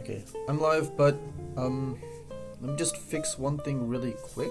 Okay, I'm live, but let me just fix one thing really quick.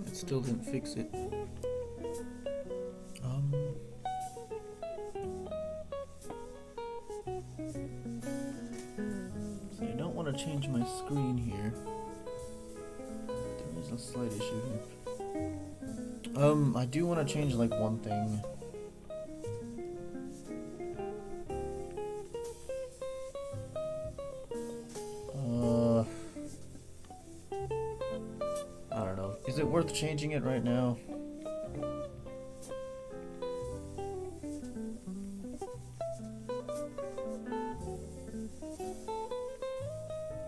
It still didn't fix it. So I don't want to change my screen here. There is a slight issue here. I do want to change like one thing. I don't know. Is it worth changing it right now?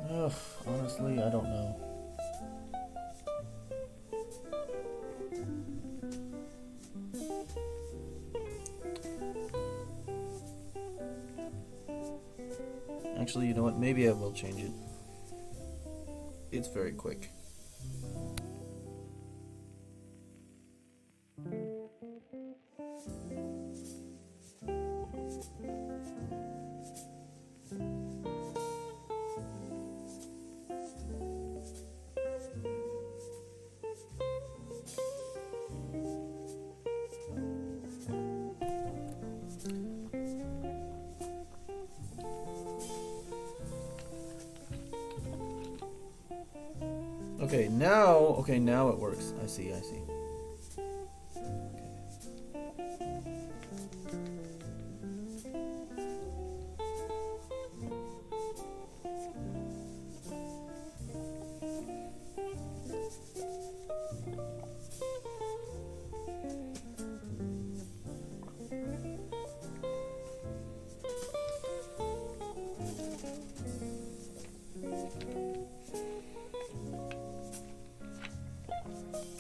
Ugh, honestly, I don't know. Actually, you know what? Maybe I will change it. It's very quick. Okay, now it works. I see.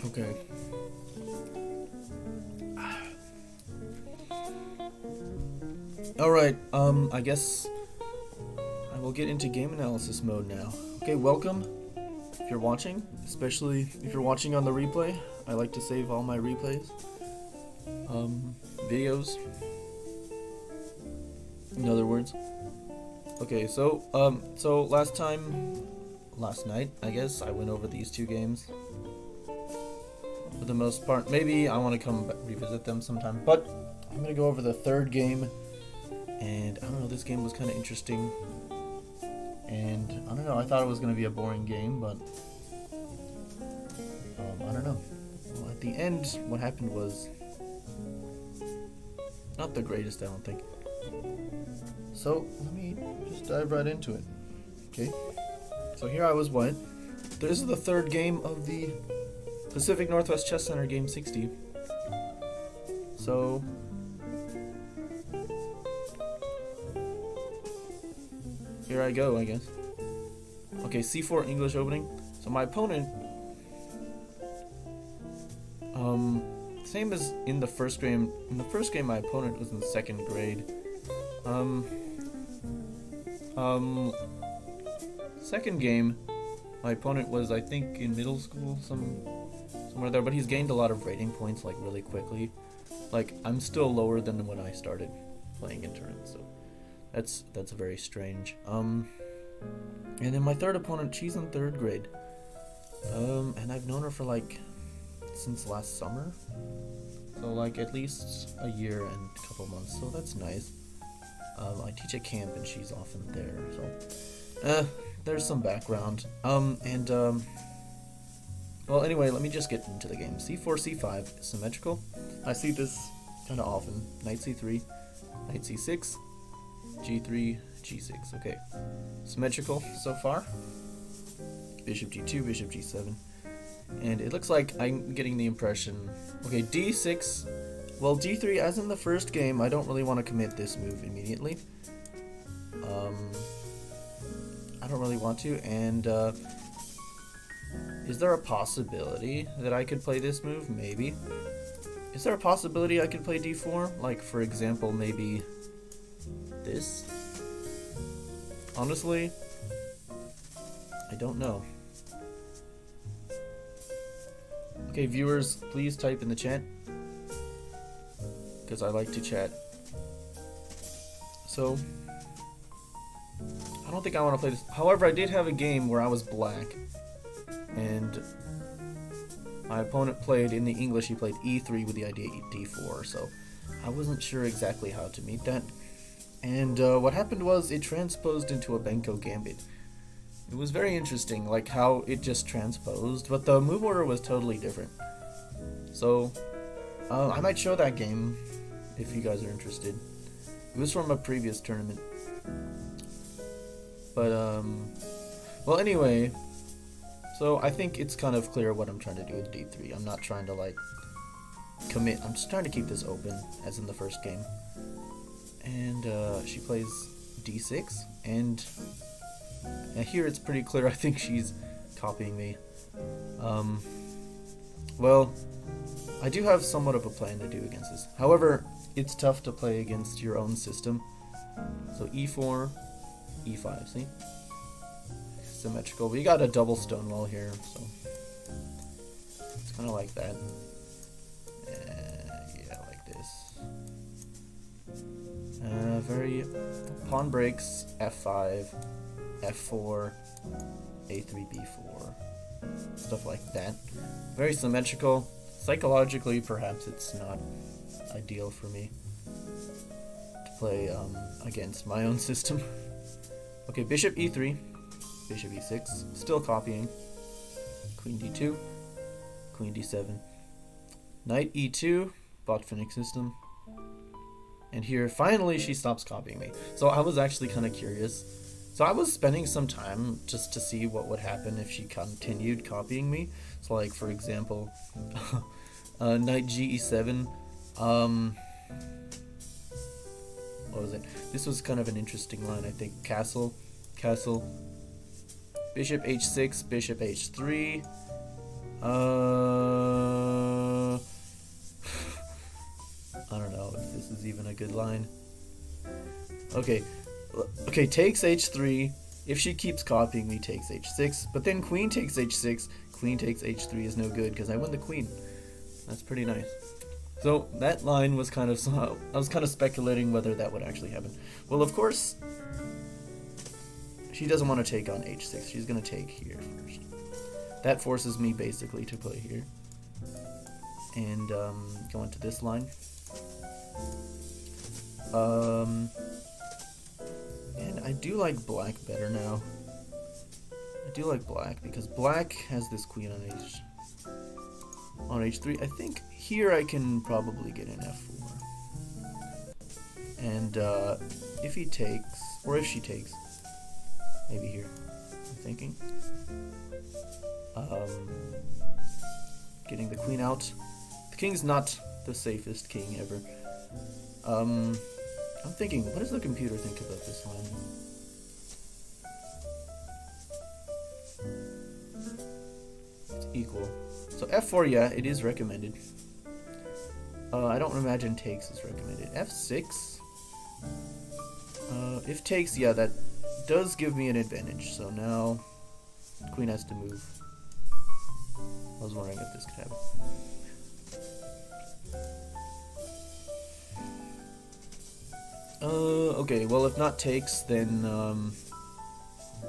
Okay. Alright, I guess I will get into game analysis mode now. Okay, welcome if you're watching, especially if you're watching on the replay. I like to save all my replays. Videos. In other words. Okay, so last night, I guess, I went over these two games. For the most part, maybe I want to come revisit them sometime, but I'm gonna go over the third game, and I don't know, this game was kind of interesting, and I don't know, I thought it was gonna be a boring game, but I don't know. Well, at the end, what happened was not the greatest, I don't think. So let me just dive right into it. Okay, so here I was what? This is the third game of the Pacific Northwest Chess Center Game 60. So here I go, I guess. Okay, C4 English opening. So my opponent, same as in the first game. In the first game, my opponent was in second grade. Second game, my opponent was, I think, in middle school, somewhere there, but he's gained a lot of rating points, like, really quickly. Like, I'm still lower than when I started playing in tournaments, so that's very strange. And then my third opponent, she's in third grade. And I've known her for, like, since last summer. So, like, at least a year and a couple months, so that's nice. I teach at camp, and she's often there, so there's some background. Well, anyway, let me just get into the game. C4, C5, symmetrical. I see this kind of often. Knight C3, Knight C6, G3, G6. Okay, symmetrical so far. Bishop G2, Bishop G7, and it looks like I'm getting the impression. Okay, D6. Well, D3, as in the first game, I don't really want to commit this move immediately. I don't really want to, and is there a possibility that I could play this move? Maybe. Is there a possibility I could play d4? Like, for example, maybe this? Honestly, I don't know. Okay, viewers, please type in the chat, because I like to chat. So, I don't think I want to play this. However, I did have a game where I was black, and my opponent played, in the English, he played e3 with the idea d4, so I wasn't sure exactly how to meet that. And what happened was, it transposed into a Benko Gambit. It was very interesting, like how it just transposed, but the move order was totally different. So, I might show that game if you guys are interested. It was from a previous tournament. But, well, anyway, so I think it's kind of clear what I'm trying to do with d3. I'm not trying to, like, commit. I'm just trying to keep this open, as in the first game. And, she plays d6, and here it's pretty clear. I think she's copying me. Well, I do have somewhat of a plan to do against this. However, it's tough to play against your own system. So e4, e5, see? Symmetrical. We got a double stone wall here, so it's kind of like that. Yeah, like this. Very pawn breaks, f5, f4, a3, b4, stuff like that. Very symmetrical. Psychologically, perhaps it's not ideal for me to play against my own system. Okay, bishop e3, bishop e6, still copying. Queen d2, queen d7, knight e2, bot-Finnick system. And here, finally, she stops copying me. So I was actually kind of curious. So I was spending some time just to see what would happen if she continued copying me. So, like, for example, knight ge7. What was it? This was kind of an interesting line, I think. Castle, castle, bishop h6, bishop h3. I don't know if this is even a good line. Okay, takes h3. If she keeps copying me, takes h6. But then queen takes h6. Queen takes h3 is no good because I win the queen. That's pretty nice. So that line was kind of, I was kind of speculating whether that would actually happen. Well, of course, she doesn't want to take on h6. She's going to take here first. That forces me basically to play here. And go into this line. And I do like black better now. I do like black because black has this queen on h3. I think here I can probably get an f4. And if he takes, or if she takes, maybe here, I'm thinking. Getting the queen out. The king's not the safest king ever. I'm thinking, what does the computer think about this line? It's equal. So f4, yeah, it is recommended. I don't imagine takes is recommended. f6. If takes, yeah, that does give me an advantage. So now, queen has to move. I was wondering if this could happen. Okay, well, if not takes, then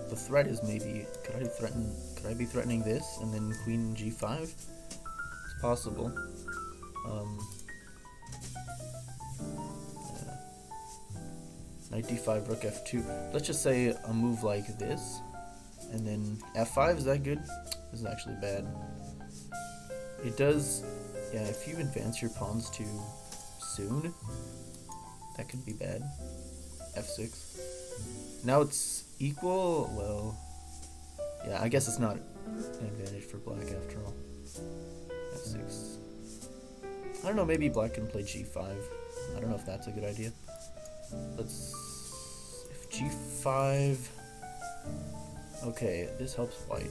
the threat is maybe, could I be threatening this and then queen g5? It's possible. Knight d5, rook f2. Let's just say a move like this, and then f5, is that good? This is actually bad. It does, yeah, if you advance your pawns too soon, that could be bad. f6. Now it's equal, well, yeah, I guess it's not an advantage for black after all. f6. I don't know, maybe black can play g5. I don't know if that's a good idea. Let's, if G5. Okay, this helps white.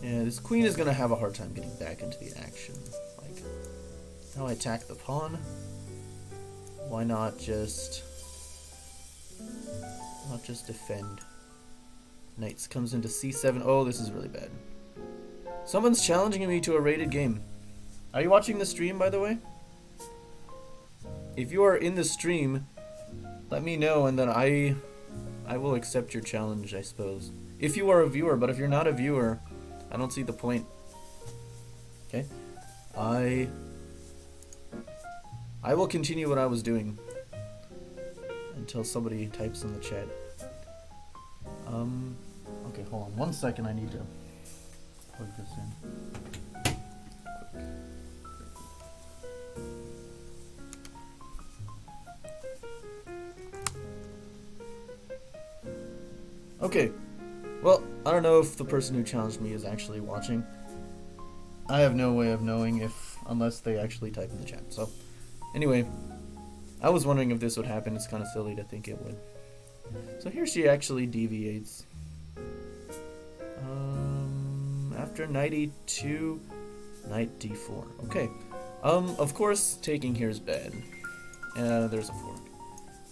Yeah, this queen is gonna have a hard time getting back into the action. Like, now I attack the pawn. Why not just defend? Knight comes into C7. Oh, this is really bad. Someone's challenging me to a rated game. Are you watching the stream, by the way? If you are in the stream, let me know, and then I will accept your challenge, I suppose. If you are a viewer, but if you're not a viewer, I don't see the point. Okay? I will continue what I was doing until somebody types in the chat. Okay, hold on 1 second, I need to plug this in. Okay, well, I don't know if the person who challenged me is actually watching. I have no way of knowing unless they actually type in the chat. So, anyway, I was wondering if this would happen. It's kind of silly to think it would. So here she actually deviates. After knight e2, knight d4. Okay. Of course, taking here is bad. There's a fork.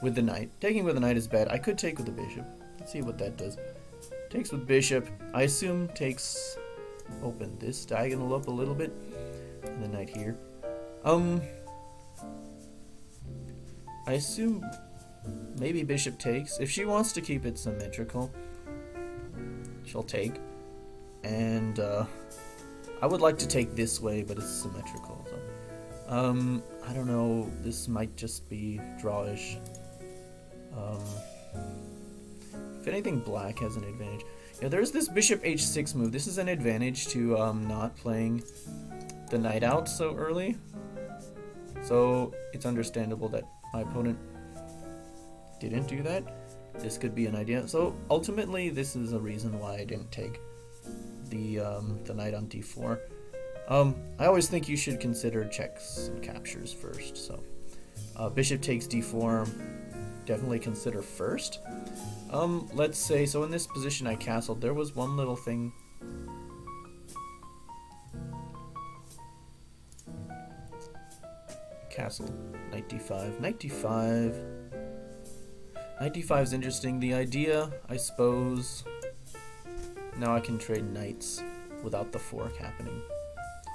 With the knight. Taking with the knight is bad. I could take with the bishop. Let's see what that does. Takes with bishop. I assume takes... Open this diagonal up a little bit. And the knight here. I assume maybe bishop takes. If she wants to keep it symmetrical, she'll take. And I would like to take this way, but it's symmetrical. So, I don't know. This might just be drawish. If anything, black has an advantage. Yeah, there's this bishop h6 move. This is an advantage to not playing the knight out so early. So it's understandable that my opponent didn't do that. This could be an idea. So ultimately, this is a reason why I didn't take the knight on d4. I always think you should consider checks and captures first. So bishop takes d4. Definitely consider first. Let's say, so in this position I castled, there was one little thing. Castle, knight d5, knight d5. Knight d5 is interesting. The idea, I suppose, now I can trade knights without the fork happening.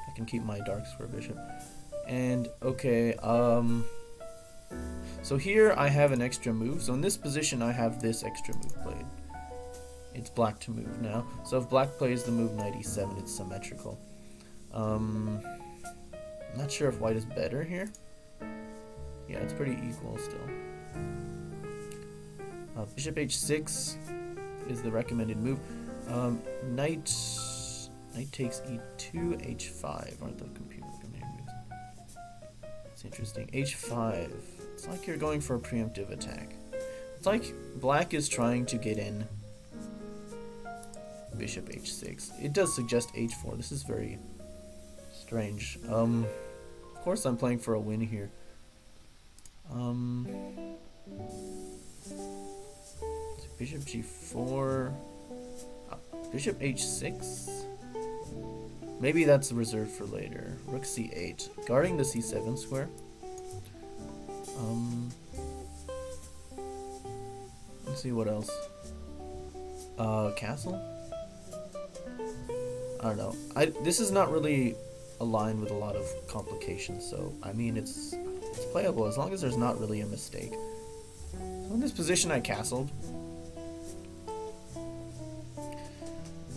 I can keep my dark square bishop. And, okay, so here I have an extra move. So in this position I have this extra move played. It's black to move now. So if black plays the move knight e7, it's symmetrical. I'm not sure if white is better here. Yeah, it's pretty equal still. Bishop h6 is the recommended move. Knight takes e2, h5 aren't the computer recommended moves. It's interesting. h5. It's like you're going for a preemptive attack. It's like black is trying to get in bishop h6. It does suggest h4. This is very strange. Of course I'm playing for a win here. Bishop g4. Bishop h6. Maybe that's reserved for later. Rook c8. Guarding the c7 square. Let's see what else. Castle? I don't know. This is not really aligned with a lot of complications, so I mean it's playable as long as there's not really a mistake. So in this position I castled.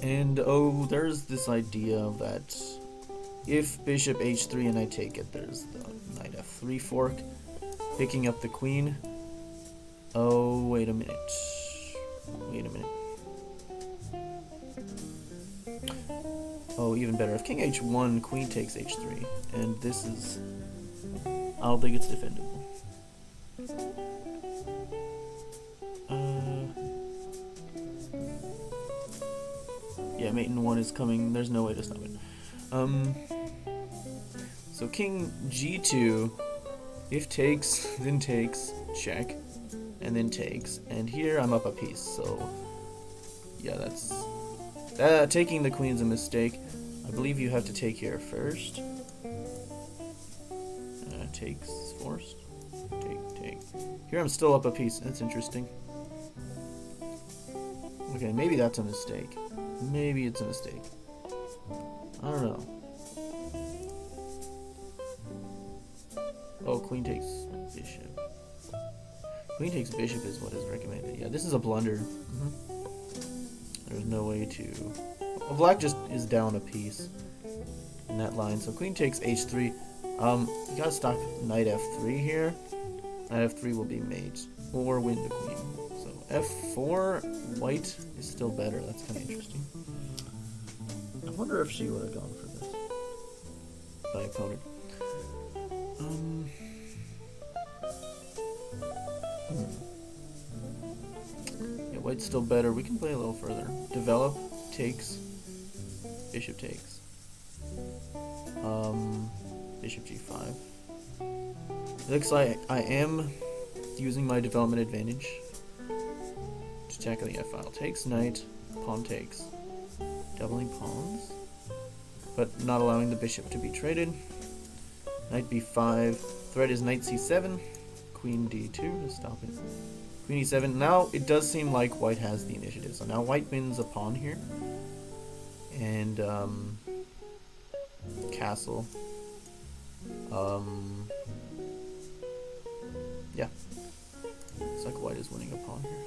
And oh, there's this idea that if bishop h3 and I take it, there's the knight f3 fork, picking up the queen. Oh, wait a minute. Wait a minute. Oh, even better. If king h1, queen takes h3. And this is... I don't think it's defendable. Yeah, mate in 1 is coming. There's no way to stop it. So king g2. If takes, then takes. Check. and then takes, and here I'm up a piece, so yeah, that's taking the queen's a mistake. I believe you have to take here first. Takes forced. Take. Here I'm still up a piece. That's interesting. Okay, maybe that's a mistake. Maybe it's a mistake. I don't know. Oh, queen takes bishop. Queen takes bishop is what is recommended. Yeah, this is a blunder. There's no way to... Well, black just is down a piece in that line. So queen takes h3. You gotta stop knight f3 here. Knight f3 will be mate or win the queen. So f4, white is still better. That's kind of interesting. I wonder if she would have gone for this. My opponent. Yeah, white's still better. We can play a little further. Develop, takes, bishop takes. Bishop g5. It looks like I am using my development advantage to tackle the f-file. Takes knight, pawn takes. Doubling pawns, but not allowing the bishop to be traded. Knight b5. Threat is knight c7. Queen d2 to stop it. Queen e7. Now it does seem like white has the initiative. So now white wins a pawn here. And castle. Yeah. Looks like white is winning a pawn here.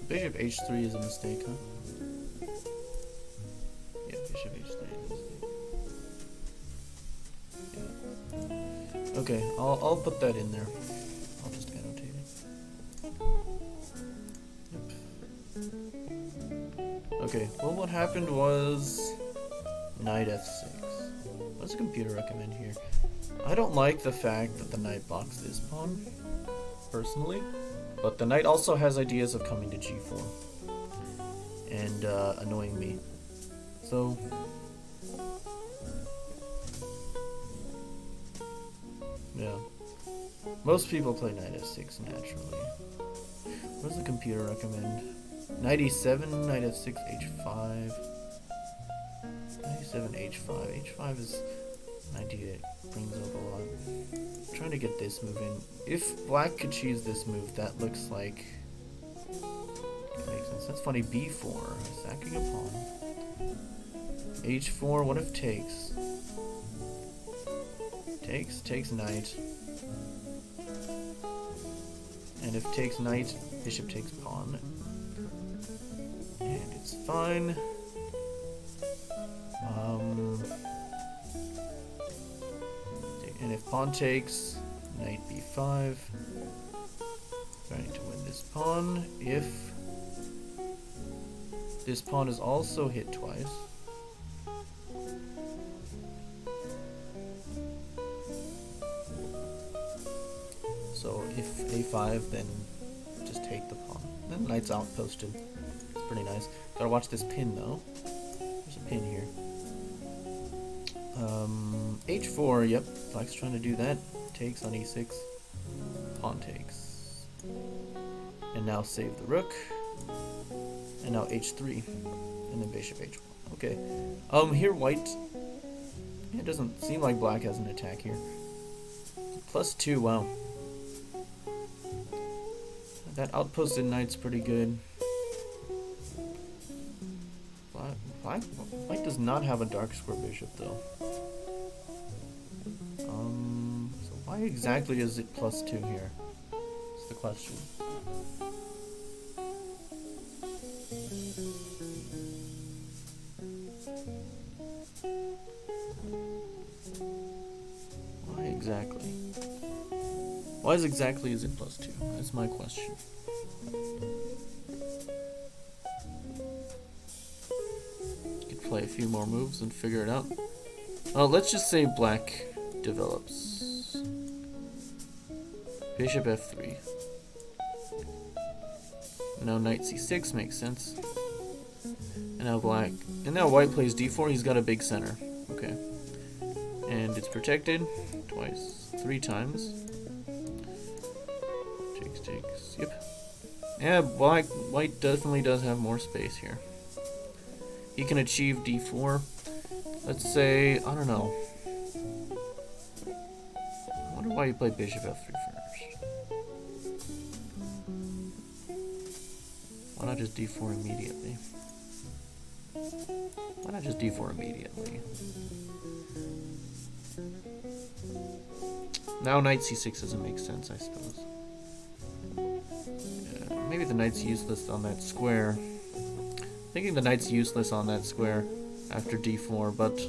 Bishop h3 is a mistake, huh? Yeah, bishop h3 is a mistake. Yeah. Okay, I'll put that in there. I'll just annotate it. Yep. Okay, well what happened was knight f6. What does the computer recommend here? I don't like the fact that the knight blocks this pawn, personally. But the knight also has ideas of coming to g4 and annoying me. So yeah, most people play knight f6 naturally. What does the computer recommend? Knight e7, knight f6, h5. Knight e7, h5. h5 is an idea that brings up a lot. I'm trying to get this move in. If black could choose this move, that looks like it makes sense. That's funny. b4, sacking a pawn. h4. What if takes? Takes knight. And if takes knight, bishop takes pawn. And it's fine. And if pawn takes, knight b5. Trying to win this pawn. If this pawn is also hit twice. So if a5, then just take the pawn. Then knight's outposted. It's pretty nice. Gotta watch this pin though. There's a pin here. h4, yep, black's trying to do that. Takes on e6. Pawn takes. And now save the rook. And now h3. And then bishop h1. Okay. Here white. It doesn't seem like black has an attack here. +2, wow. That outposted knight's pretty good. White does not have a dark square bishop though. So why exactly is it +2 here? That's the question. Why exactly? Why exactly is it +2? That's my question. Could play a few more moves and figure it out. Let's just say black develops. Bishop f3. Now knight c6 makes sense. And now white plays d4. He's got a big center. Okay. And it's protected twice, 3 times. Takes. Yep. Yeah, white definitely does have more space here. He can achieve d4. Let's say, I don't know. I wonder why you play bishop f3 first. Why not just d4 immediately? Why not just d4 immediately? Now knight c6 doesn't make sense, I suppose. Maybe the knight's useless on that square. Thinking the knight's useless on that square after d4, but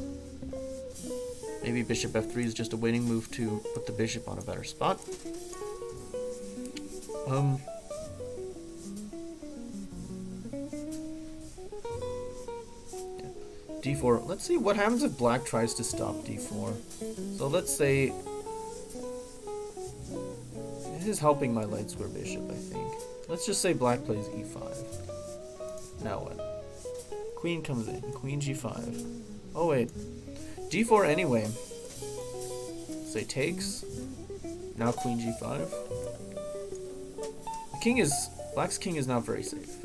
maybe bishop f3 is just a waiting move to put the bishop on a better spot. D4. Let's see what happens if black tries to stop d4. So let's say this is helping my light square bishop, I think. Let's just say black plays e5. Now what? Queen comes in. Queen g5. Oh wait. d4 anyway. Say takes. Now queen g5. Black's king is not very safe.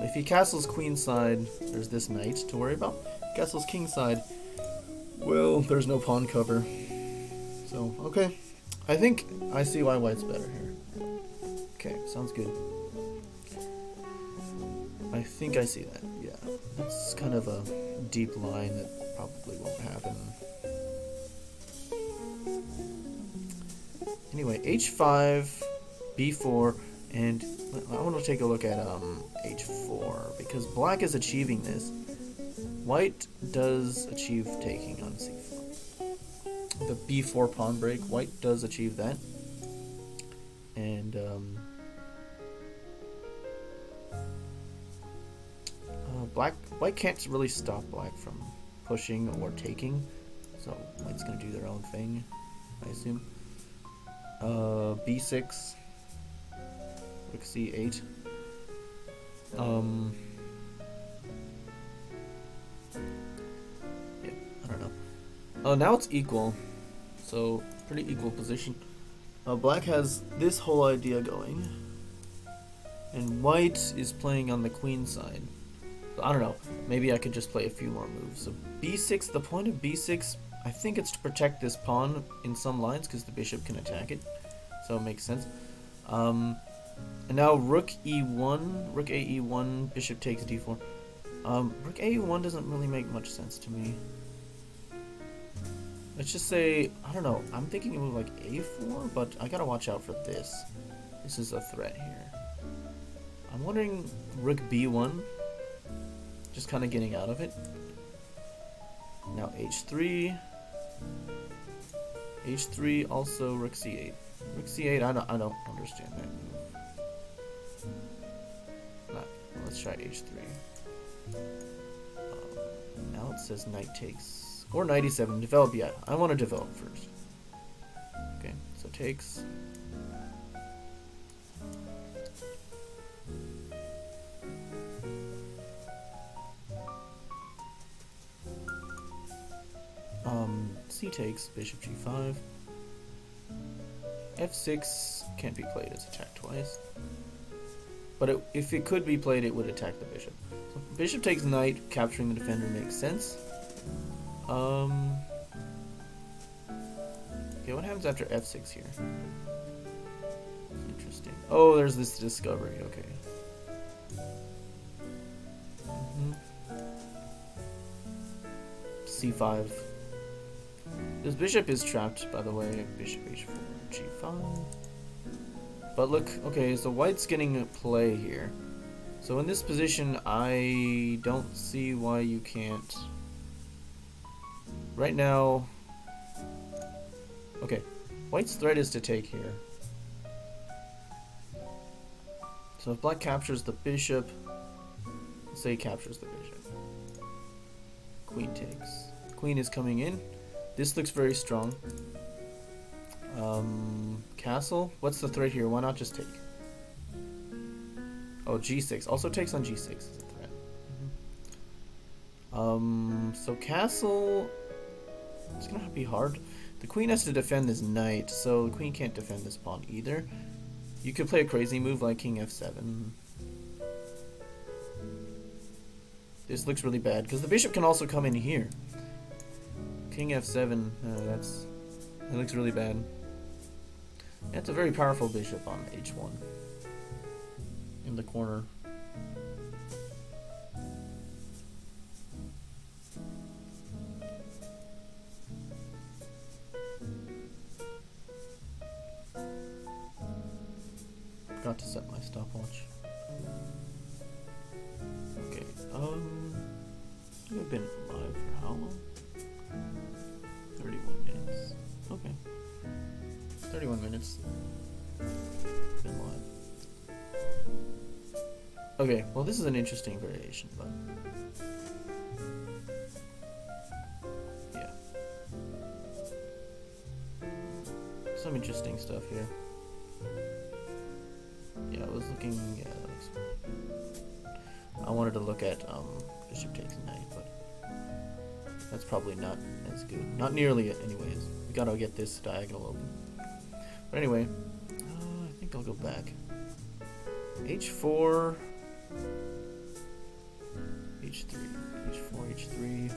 If he castles queenside, there's this knight to worry about. Castles kingside, well, there's no pawn cover. So, okay. I think I see why white's better here. Okay, sounds good. I think I see that, yeah. That's kind of a deep line that probably won't happen. Anyway, h5, b4, and I want to take a look at h4, because black is achieving this. White does achieve taking on c4. The b4 pawn break, white does achieve that. And white can't really stop black from pushing or taking, so white's gonna do their own thing, I assume. b6, rook c8. Yeah, I don't know. Oh, now it's equal, so pretty equal position. Black has this whole idea going, and white is playing on the queen side. So I don't know, maybe I could just play a few more moves. So b6, the point of b6, I think it's to protect this pawn in some lines because the bishop can attack it, so it makes sense. And now rook e1, rook ae1, bishop takes d4. Rook ae1 doesn't really make much sense to me. Let's just say, I don't know, I'm thinking a move like a4, but I gotta watch out for this. This is a threat here. I'm wondering rook b1, just kind of getting out of it. Now h3, h3, also rook c8. Rook c8, I don't understand that move. Let's try h3. Now it says knight takes. Or knight e7. Develop, yeah. I want to develop first. Okay, so takes. C takes, bishop g5. f6 can't be played as attack twice. But if it could be played, it would attack the bishop. So bishop takes knight, capturing the defender makes sense. Okay, what happens after f6 here? Interesting. Oh, there's this discovery, okay. c5. This bishop is trapped, by the way. Bishop h4, g5. But look, okay, so white's getting a play here. So in this position, I don't see why you can't. Right now, Okay, white's threat is to take here. So if black captures the bishop, let's say he captures the bishop. Queen takes. Queen is coming in. This looks very strong. Castle. What's the threat here? Why not just take? Oh, g6. Also takes on g6 is a threat. So castle. It's gonna be hard. The queen has to defend this knight, so the queen can't defend this pawn either. You could play a crazy move like king f7. This looks really bad because the bishop can also come in here. King f7. That looks really bad. That's a very powerful bishop on h1 in the corner. Forgot to set my stopwatch. Okay, I've been live for how long? 31 minutes. Okay. 31 minutes. Been live. Okay, well this is an interesting variation, but yeah. Some interesting stuff here. Yeah, I was looking, yeah, that looks, I wanted to look at bishop takes knight, but that's probably not as good. Not nearly it, anyways. We gotta get this diagonal open. But anyway, I think I'll go back. h4, h3, h4, h3.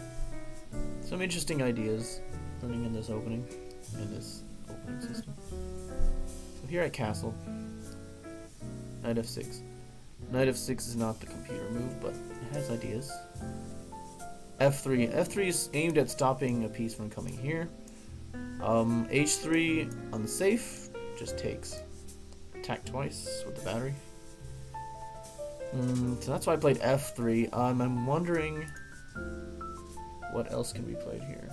Some interesting ideas running in this opening, system. So here at castle, knight f6. Knight f6 is not the computer move, but it has ideas. f3. f3 is aimed at stopping a piece from coming here. h3 on the safe just takes. Attack twice with the battery. So that's why I played f3. I'm wondering what else can be played here.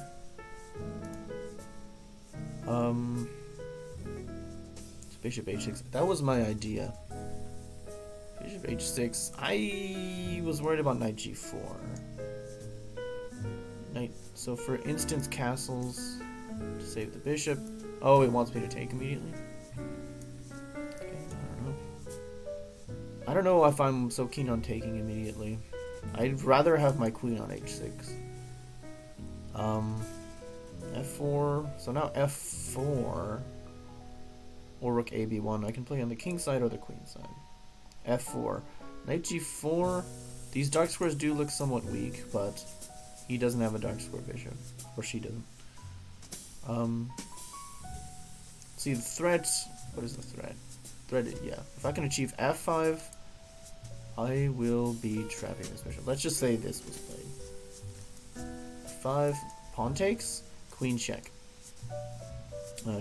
Bishop h6. That was my idea. Bishop h6. I was worried about knight g4. Knight. So for instance, castles to save the bishop. Oh, it wants me to take immediately. Okay, I don't know if I'm so keen on taking immediately. I'd rather have my queen on h6. f4. So now f4. Or rook a b1. I can play on the king side or the queen side. f4. Knight g4. These dark squares do look somewhat weak, but he doesn't have a dark square bishop. Or she doesn't. See the threat. What is the threat? Threat, yeah. If I can achieve f5, I will be trapping this bishop. Let's just say this was played. 5. Pawn takes. Queen check.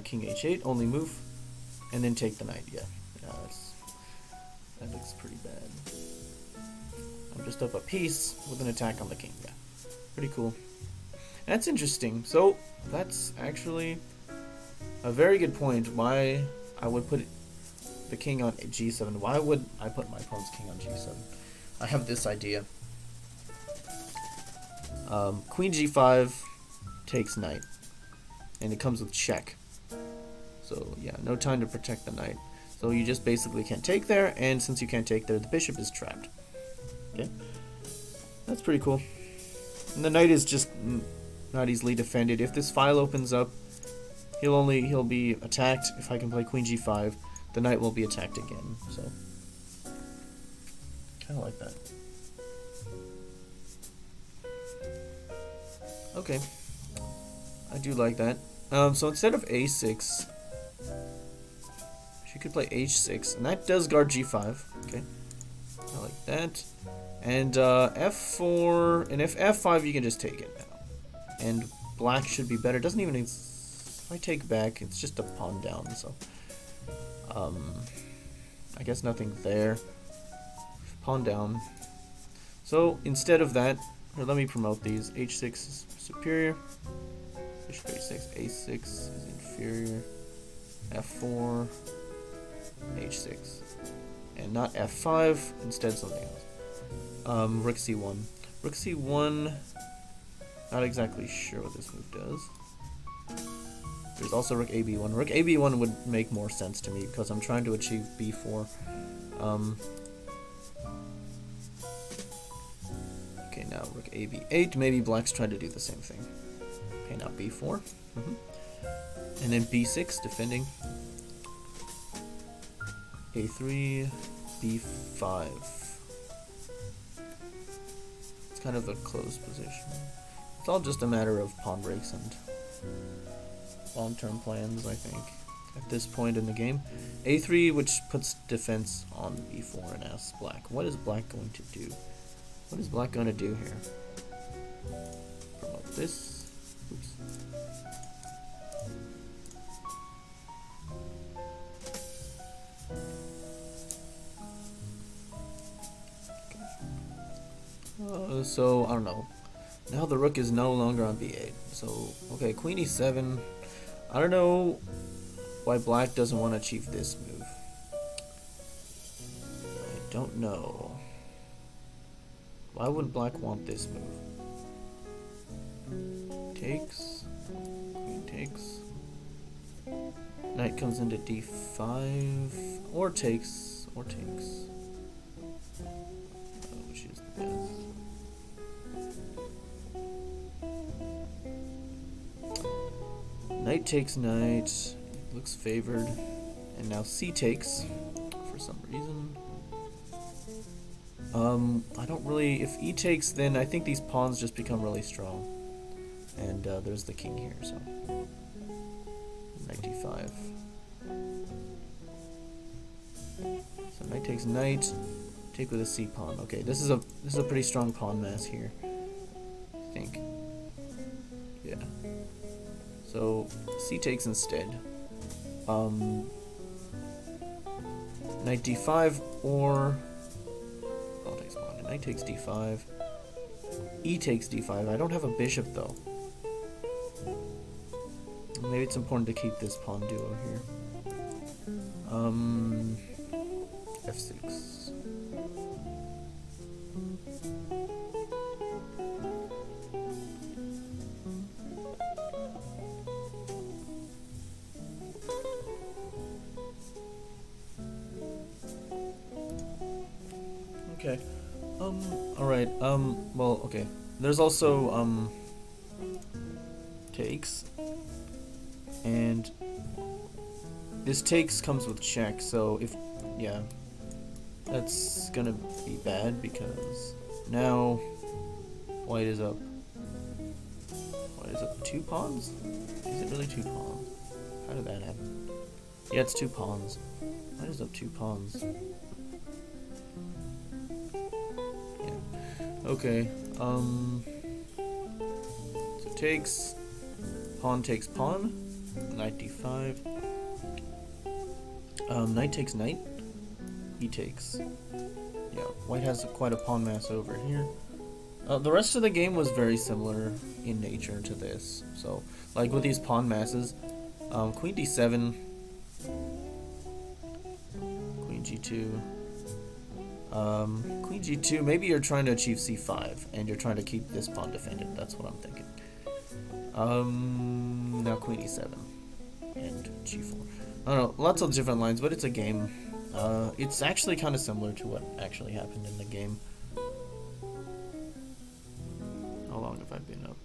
King h8. Only move. And then take the knight, yeah. That looks pretty bad. I'm just up a piece with an attack on the king, yeah. Pretty cool. That's interesting. So, that's actually a very good point why I would put the king on g7. Why would I put my opponent's king on g7? I have this idea. Queen g5 takes knight. And it comes with check. So yeah, no time to protect the knight. So you just basically can't take there, and since you can't take there, the bishop is trapped. Okay, that's pretty cool. And the knight is just not easily defended. If this file opens up, he'll be attacked. If I can play queen g5, the knight will be attacked again. So kind of like that. Okay, I do like that. So instead of a6. She could play h6, and that does guard g5. Okay, I like that. And f4, and if f5, you can just take it now. And black should be better. Doesn't even. If I take back, it's just a pawn down. So, I guess nothing there. Pawn down. So instead of that, or let me promote these. h6 is superior. Bishop h6, a6 is in superior. F4, H6. And not F5, instead something else. Rook C1. Rook C1, not exactly sure what this move does. There's also Rook AB1. Rook AB1 would make more sense to me because I'm trying to achieve B4. Okay, now Rook AB8. Maybe Black's trying to do the same thing. Okay, now B4. And then B6, defending. A3, B5. It's kind of a closed position. It's all just a matter of pawn breaks and long-term plans, I think, at this point in the game. A3, which puts defense on B4 and asks Black, what is Black going to do? What is Black going to do here? Promote this. Oops. So, I don't know. Now the rook is no longer on B8. So, okay, Queen E7. I don't know why Black doesn't want to achieve this move. I don't know. Why would Black want this move? Takes. Queen takes. Knight comes into D5. Or takes. Or takes. Which is the best? Knight takes knight, looks favored, and now C takes for some reason. I don't really, if E takes, then I think these pawns just become really strong. And there's the king here, so knight D5. So knight takes knight, take with a C pawn. Okay, this is a pretty strong pawn mass here, I think. Yeah. So C takes instead. Knight D5 or takes pawn. Knight takes D5. E takes D5. I don't have a bishop though. Maybe it's important to keep this pawn duo here. F6. Okay. Alright, well, okay. There's also, takes. And this takes comes with check, so if, yeah. That's gonna be bad because now white is up. White is up 2 pawns? Is it really 2 pawns? How did that happen? Yeah, it's 2 pawns. White is up 2 pawns. Okay, so takes pawn, knight d5, knight takes knight, he takes, yeah, white has quite a pawn mass over here. The rest of the game was very similar in nature to this, so, like with these pawn masses, queen d7, queen g2, queen g2, maybe you're trying to achieve c5, and you're trying to keep this pawn defended, that's what I'm thinking. Now queen e7, and g4. I don't know, lots of different lines, but it's a game. It's actually kind of similar to what actually happened in the game. How long have I been up?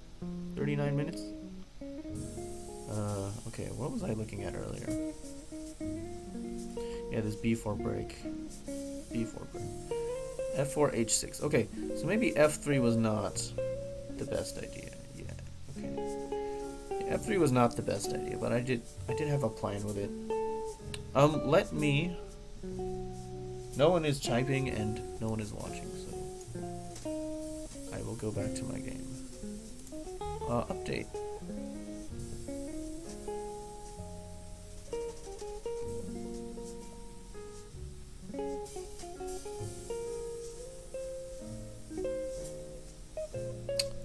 39 minutes? Okay, what was I looking at earlier? Yeah, this b4 break. b4 break. f4, h6. Okay, so maybe f3 was not the best idea. Yeah, okay. Yeah, f3 was not the best idea, but I did have a plan with it. Let me... No one is typing and no one is watching, so I will go back to my game. Update.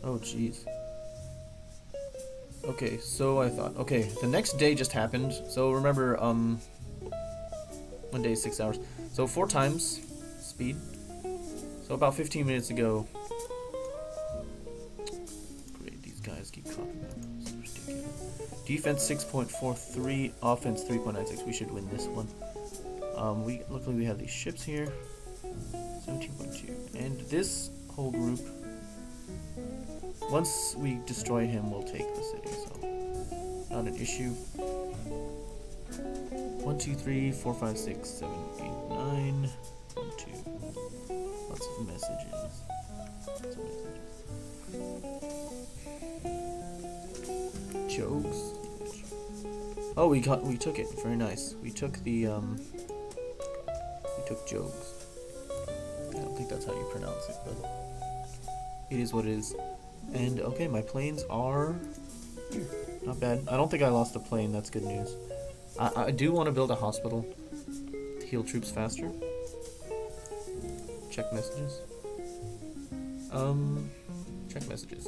Oh, jeez. Okay, so I thought, okay, the next day just happened. So remember, 1 day, 6 hours. So 4 times speed. So about 15 minutes ago. Great, these guys keep cropping up. It's ridiculous. Defense 6.43, offense 3.96. We should win this one. Luckily we have these ships here. 17.2. And this whole group, once we destroy him, we'll take the city, so not an issue. 1, 2, 3, 4, 5, 6, 7, 8, 9. 1, 2. Lots of messages. Jokes. Oh, we took it. Very nice. We took Jokes. I don't think that's how you pronounce it, but it is what it is. And okay, my planes are here. Not bad. I don't think I lost a plane. That's good news. I do want to build a hospital to heal troops faster. Check messages. Check messages.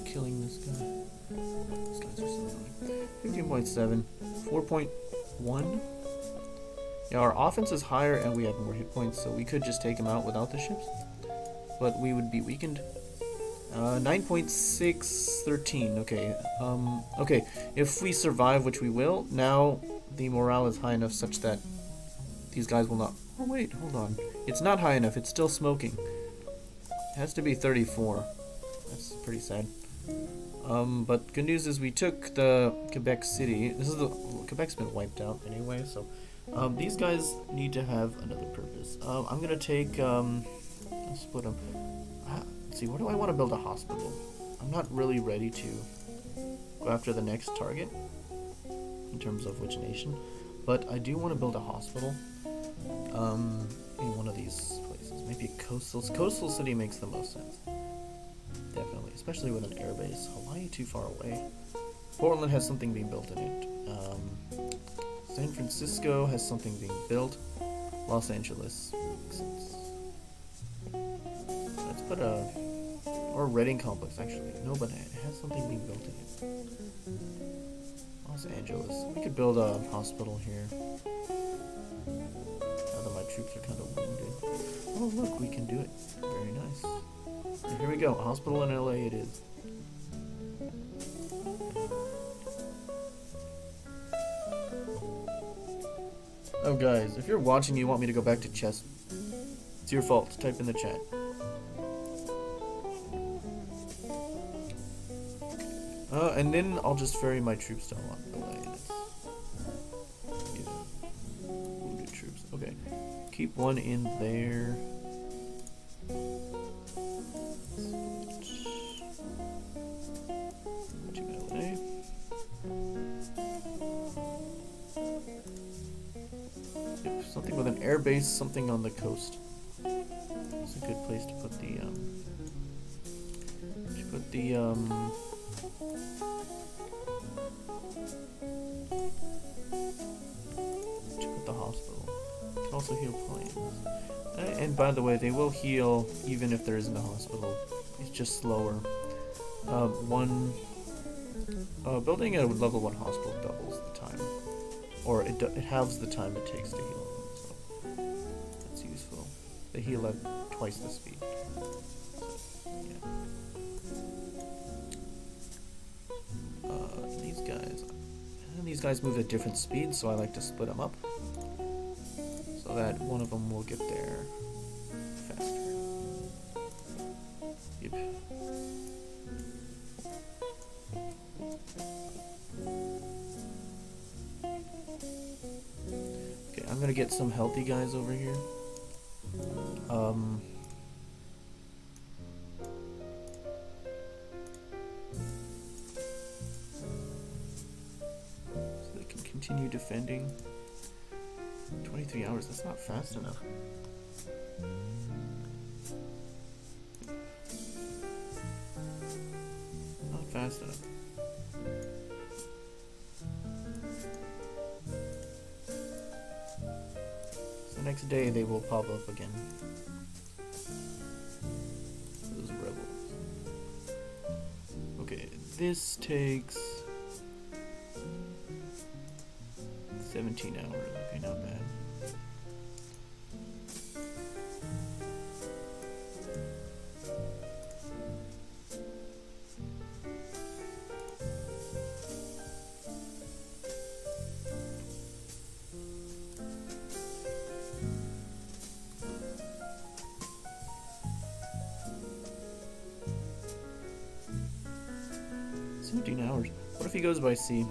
Killing this guy. These guys are so annoying. 15.7, 4.1. Yeah, our offense is higher and we have more hit points, so we could just take him out without the ships, but we would be weakened. 9.6, 13. Okay. Okay. If we survive, which we will, now the morale is high enough such that these guys will not. Oh wait, hold on. It's not high enough. It's still smoking. It has to be 34. That's pretty sad. But good news is we took the Quebec City. Quebec's been wiped out anyway, so these guys need to have another purpose. I'm gonna take let's split them. Let's see, where do I want to build a hospital? I'm not really ready to go after the next target in terms of which nation, but I do want to build a hospital in one of these places. Maybe a coastal city makes the most sense. Definitely, especially with an airbase. Hawaii too far away. Portland has something being built in it. San Francisco has something being built. Los Angeles makes sense. Let's put or Reading Complex actually. No, but it has something being built in it. Los Angeles. We could build a hospital here. Now that my troops are kind of wounded. Oh look, we can do it. Very nice. Here we go. Hospital in LA it is. Oh guys, if you're watching you want me to go back to chess, it's your fault. Type in the chat. And then I'll just ferry my troops down LA. Wounded troops. Okay. Keep one in there. Something with an air base, something on the coast. It's a good place to put the hospital. You can also heal planes. And by the way, they will heal even if there isn't a hospital. It's just slower. Building a level 1 hospital doubles the time, or it halves the time it takes to heal them. So that's useful. They heal at twice the speed. So, yeah. These guys move at different speeds, so I like to split them up so that one of them will get there faster. Yep. Okay, I'm gonna get some healthy guys over here. Continue defending. 23 hours, that's not fast enough. Not fast enough. So next day they will pop up again. Those rebels. Okay, this takes 17 hours. Okay, not bad. Hours. What if he goes by sea?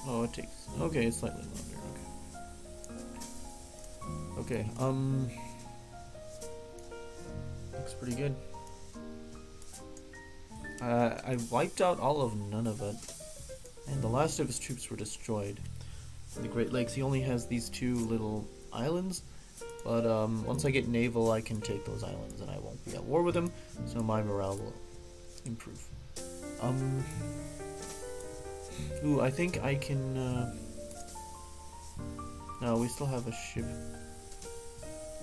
Oh, it takes. Okay, it's slightly longer. Okay. Looks pretty good. I wiped out all of Nunavut, and the last of his troops were destroyed. In the Great Lakes, he only has these two little islands, but once I get naval, I can take those islands, and I won't be at war with him, so my morale will improve. Ooh, I think I can, no, we still have a ship.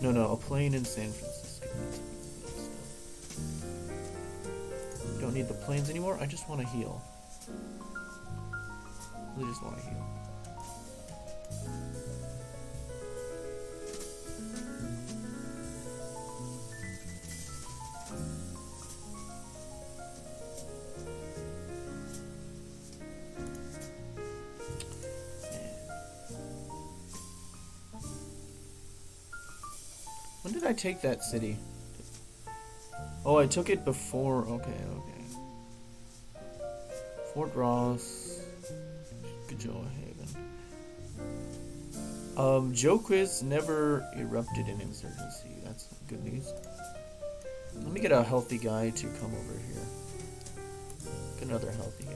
No, a plane in San Francisco. Don't need the planes anymore, I just want to heal. I just want to heal. When did I take that city? Oh, I took it before. Okay. Fort Ross, Gajoa Haven. Joquiz never erupted in insurgency. That's good news. Let me get a healthy guy to come over here. Get another healthy guy.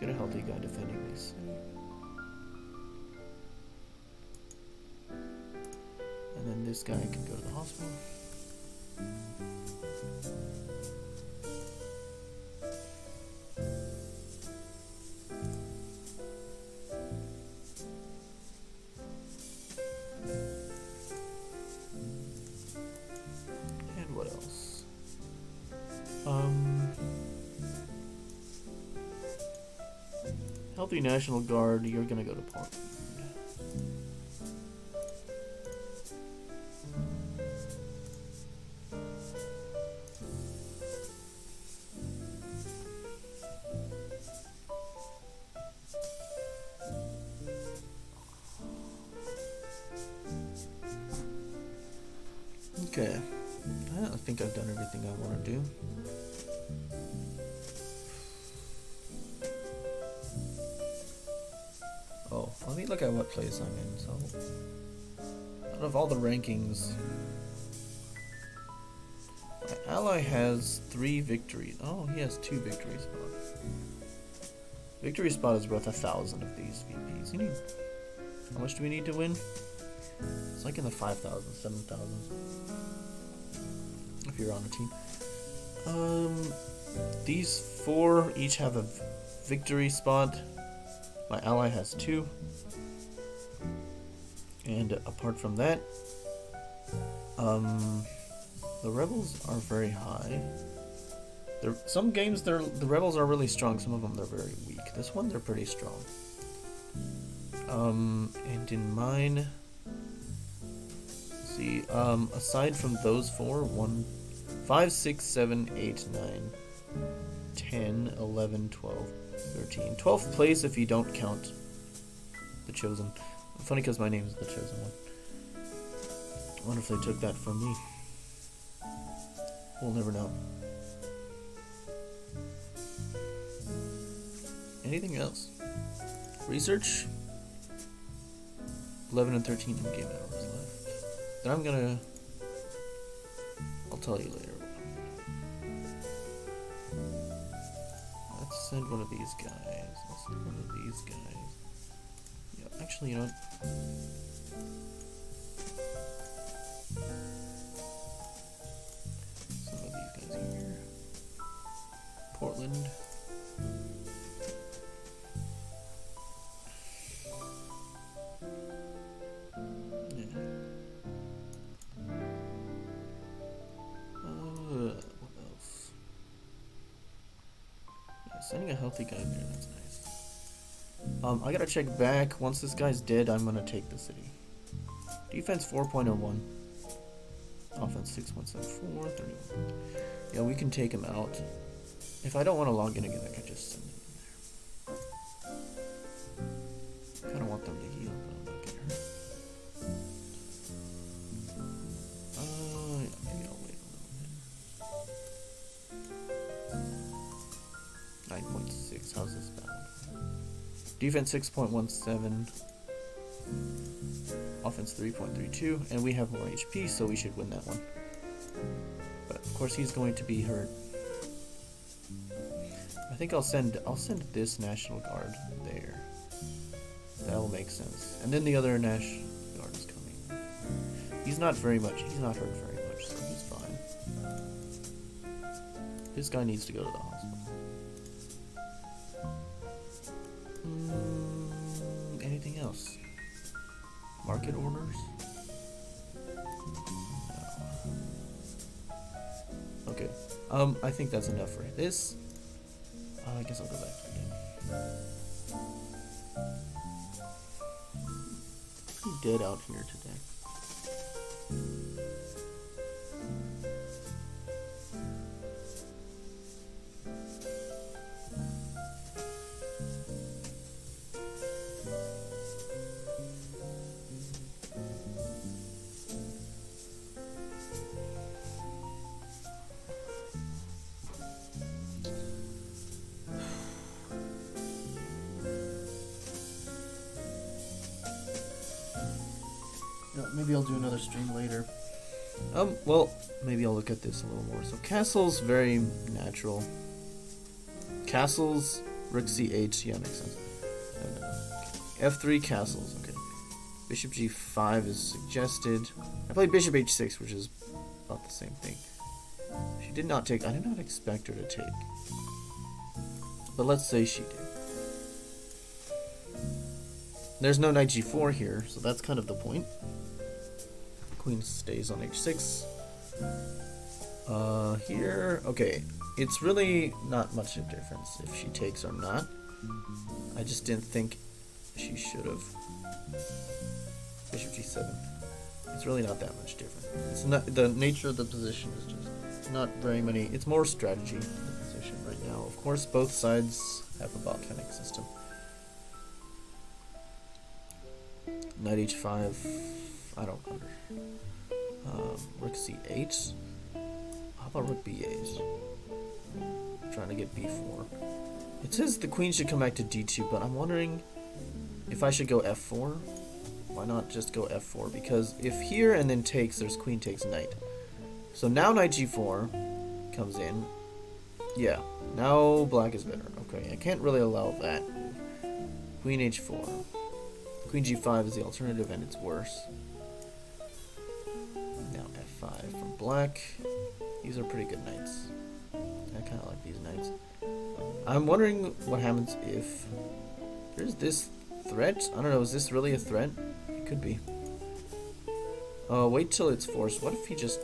Get a healthy guy defending this. And then this guy can go to the hospital. And what else? Healthy National Guard, you're gonna go to Portland. Okay, I think I've done everything I want to do. Oh, let me look at what place I'm in. So, out of all the rankings, my ally has 3 victories. Oh, he has 2 victory spots. Victory spot is worth 1,000 of these VPs. You need. How much do we need to win? It's like in the 5,000, 7,000. If you're on a team. These 4 each have a victory spot. My ally has 2. And apart from that, the rebels are very high. Some games the rebels are really strong, some of them they're very weak. This one they're pretty strong. And in mine, let's see, aside from those 4, 1, 5, 6, 7, 8, 9, 10, 11, 12, 13. 12th place if you don't count the Chosen. Funny because my name is the Chosen One. I wonder if they took that from me. We'll never know. Anything else? Research? 11 and 13 in-game hours left. Then I'm gonna... I'll tell you later. Let's send one of these guys. Let's send one of these guys. Yeah, actually, you know what? Some of these guys here. Portland. Sending a healthy guy there, that's nice. I gotta check back. Once this guy's dead, I'm gonna take the city. Defense 4.01. Offense 6.74. 31. Yeah, we can take him out. If I don't want to log in again, I can just send him in there. Kinda want them to heal, but I'm not getting hurt. Yeah, maybe I'll wait a little bit. 9.6. How's this bound? Defense 6.17. Offense 3.32. And we have more HP, so we should win that one. But of course he's going to be hurt. I think I'll send this National Guard there. That will make sense. And then the other National Guard is coming. He's not hurt very much, so he's fine. This guy needs to go to the hospital. Anything else? Market orders? No. Okay. I think that's enough for this. I guess I'll go back to the game. Pretty dead out here today. Maybe I'll do another stream later. Well, maybe I'll look at this a little more. So castles, very natural. Castles, rook c8, yeah, makes sense. Okay. F3 castles, okay. Bishop g5 is suggested. I played bishop h6, which is about the same thing. She did not take, I did not expect her to take. But let's say she did. There's no knight g4 here, so that's kind of the point. Queen stays on h6. Here, okay. It's really not much of a difference if she takes or not. I just didn't think she should have. Bishop g7. It's really not that much different. It's not, the nature of the position is just not very many. It's more strategy in the position right now. Of course, both sides have a bot fenning system. Knight h5. I don't know. Rook c8. How about rook b8? I'm trying to get b4. It says the queen should come back to d2, but I'm wondering if I should go f4. Why not just go f4? Because if here and then takes, there's queen takes knight. So now knight g4 comes in. Yeah, now black is better. Okay, I can't really allow that. Queen h4. Queen g5 is the alternative, and it's worse. Now f5 from black. These are pretty good knights. I kind of like these knights. I'm wondering what happens if there's this threat. I don't know, is this really a threat? It could be. Wait till it's forced. What if he just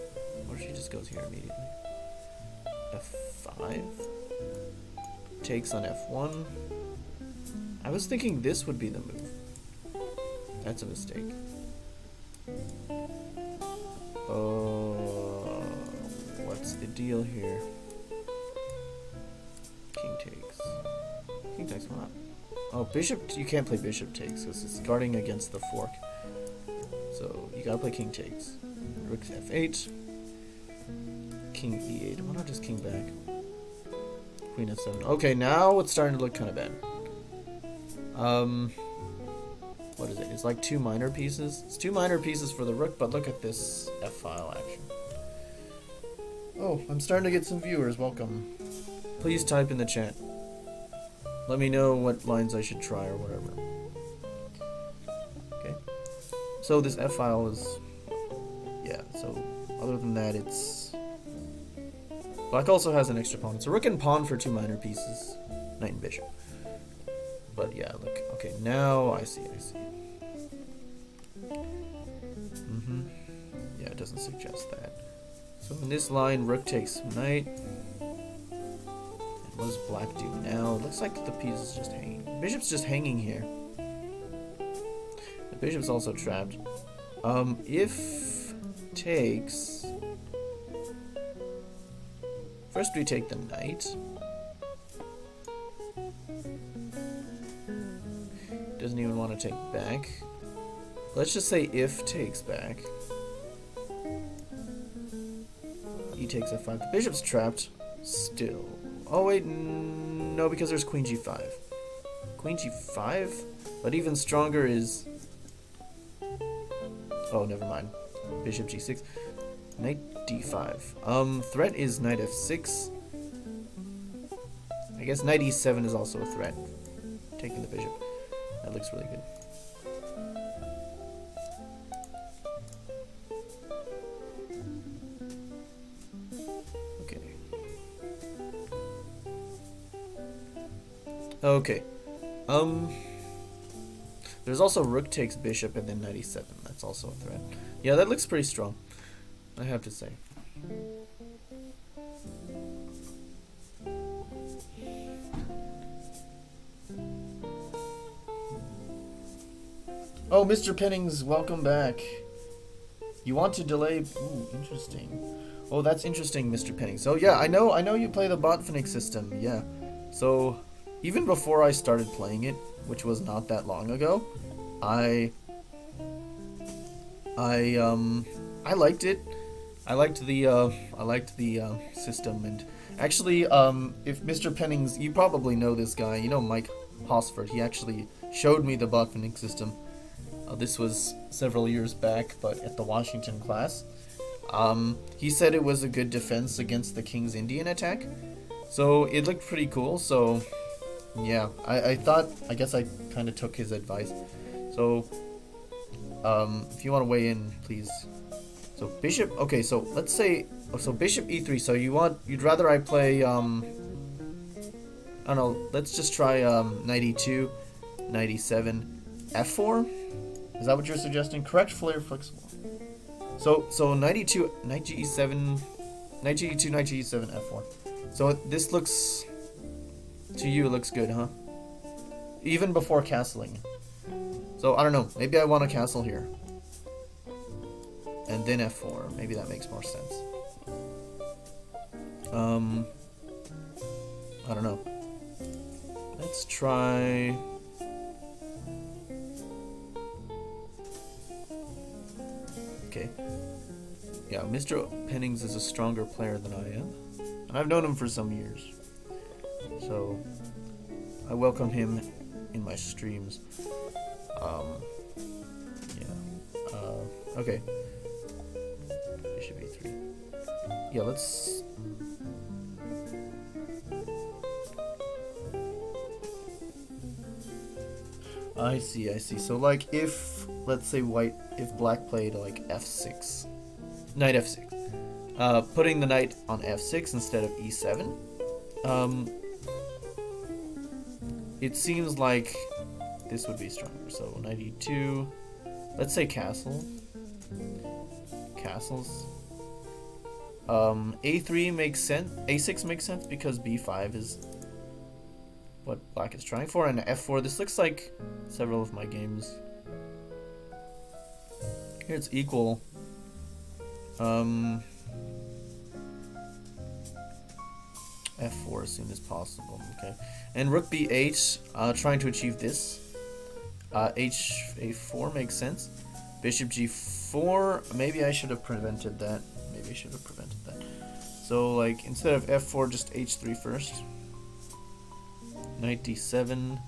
goes here immediately? f5. Takes on f1. I was thinking this would be the move. That's a mistake. What's the deal here? King takes. King takes, why not? Oh, bishop, you can't play bishop takes because it's guarding against the fork. So you gotta play king takes. Rook f8. King e8. Why not just king back? Queen f7. Okay, now it's starting to look kind of bad. what is it? It's like 2 minor pieces. It's 2 minor pieces for the rook, but look at this f-file action. Oh, I'm starting to get some viewers. Welcome. Please type in the chat. Let me know what lines I should try or whatever. Okay. So this f-file is... yeah, so other than that, it's... Black also has an extra pawn. It's a rook and pawn for 2 minor pieces. Knight and bishop. But yeah, look. Okay, now I see. Yeah, it doesn't suggest that. So in this line, rook takes knight. And what does black do now? It looks like the piece is just hanging. Bishop's just hanging here. The bishop's also trapped. If takes... First we take the knight. Doesn't even want to take back. Let's just say if takes back. E takes f5. The bishop's trapped still. Oh wait, no, because there's queen g5. Queen g5? But even stronger is... oh, never mind. Bishop g6. Knight d5. Threat is knight f6. I guess knight e7 is also a threat. Taking the bishop. That looks really good. Okay. Okay. There's also rook takes bishop and then knight e7. That's also a threat. Yeah, that looks pretty strong, I have to say. Oh, Mr. Pennings, welcome back. You want to delay? Ooh, interesting. Oh, that's interesting, Mr. Pennings. So yeah, I know you play the Botvinnik system. Yeah. So even before I started playing it, which was not that long ago, I liked it. I liked the system, and actually, if Mr. Pennings, you probably know this guy. You know Mike Hosford. He actually showed me the Botvinnik system. This was several years back, but at the Washington class. He said it was a good defense against the King's Indian attack. So it looked pretty cool. So yeah, I guess I kind of took his advice. So if you want to weigh in, please. So bishop, okay, so let's say, so bishop e3, so you'd rather I play, I don't know, let's just try knight e2, knight e7, f4? Is that what you're suggesting? Correct, flare, flexible. So knight e2, knight ge7, knight ge2, knight ge7, f4. So this looks, to you, it looks good, huh? Even before castling. So I don't know, maybe I want to castle here. And then f4, maybe that makes more sense. I don't know. Let's try... Okay. Yeah, Mr. Pennings is a stronger player than I am. And I've known him for some years. So, I welcome him in my streams. Yeah. Okay. Bishop e3. Yeah, let's... I see. So, like, if, let's say if black played, like, f6. Knight f6. Putting the knight on f6 instead of e7. It seems like this would be stronger. So, knight e2. Let's say castle. Castles. A3 makes sense. A6 makes sense because b5 is what black is trying for, and f4. This looks like several of my games. Here it's equal. F4 as soon as possible. Okay, and rook b8, trying to achieve this. H4 makes sense. Bishop g4. Maybe I should have prevented that. So, like, instead of f4, just h3 first. Knight d7.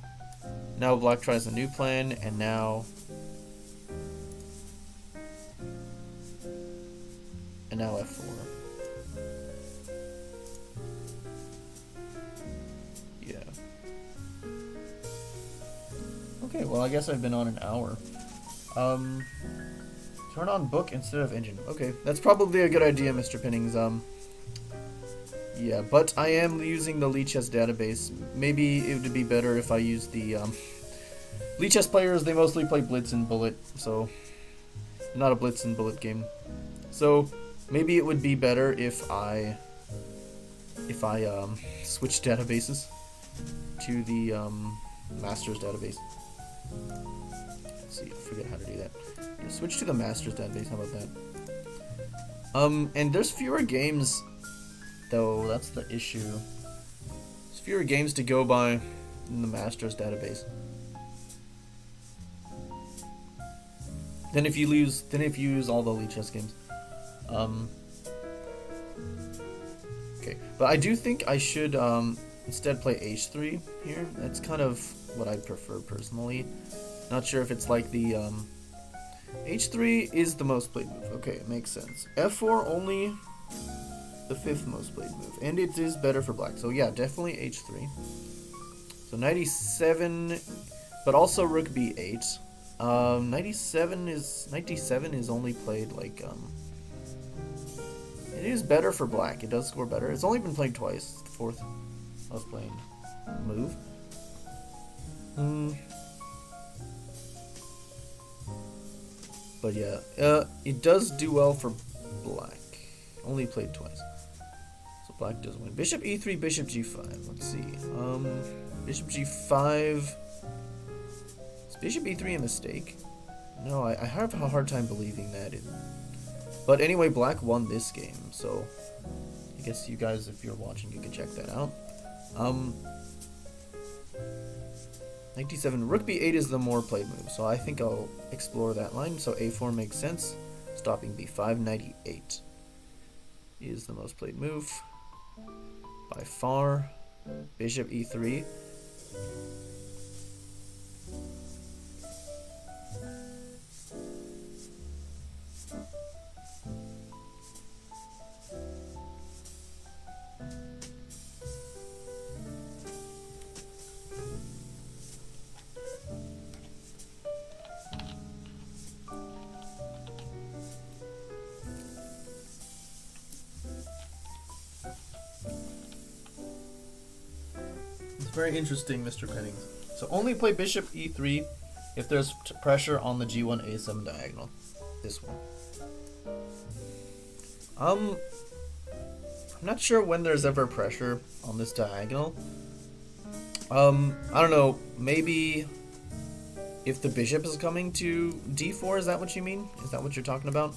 Now black tries a new plan, and now and now f4. Yeah. Okay, well, I guess I've been on an hour. Turn on book instead of engine. Okay, that's probably a good idea, Mr. Pinnings. Yeah, but I am using the Lichess database. Maybe it would be better if I used the, Lichess players, they mostly play Blitz and Bullet, so not a Blitz and Bullet game. So maybe it would be better if I switch databases to the Masters database. Let's see, I forget how to do that. Yeah, switch to the Masters database. How about that? And there's fewer games, though. That's the issue. There's fewer games to go by in the Masters database. Then if you use all the Lichess games. Okay, but I do think I should instead play h3 here. That's kind of what I prefer personally. Not sure if it's like the h3 is the most played move. Okay, it makes sense. f4 only the 5th most played move, and it is better for black. So yeah, definitely h3. So 97, but also rook b8. 97 is only played like it is better for black. It does score better. It's only been played twice. The 4th most played move. But yeah, it does do well for black. Only played twice. So black does win. Bishop e3, bishop g5. Let's see. Bishop g5. Is bishop e3 a mistake? No, I have a hard time believing that. But anyway, black won this game, so I guess you guys, if you're watching, you can check that out. 97, rook b8 is the more played move, so I think I'll explore that line. So a4 makes sense. Stopping b5, 98 is the most played move by far. Bishop e3. Very interesting, Mr. Pennings. So only play bishop e3 if there's pressure on the g1 a7 diagonal. This one. I'm not sure when there's ever pressure on this diagonal. I don't know. Maybe if the bishop is coming to d4. Is that what you mean? Is that what you're talking about?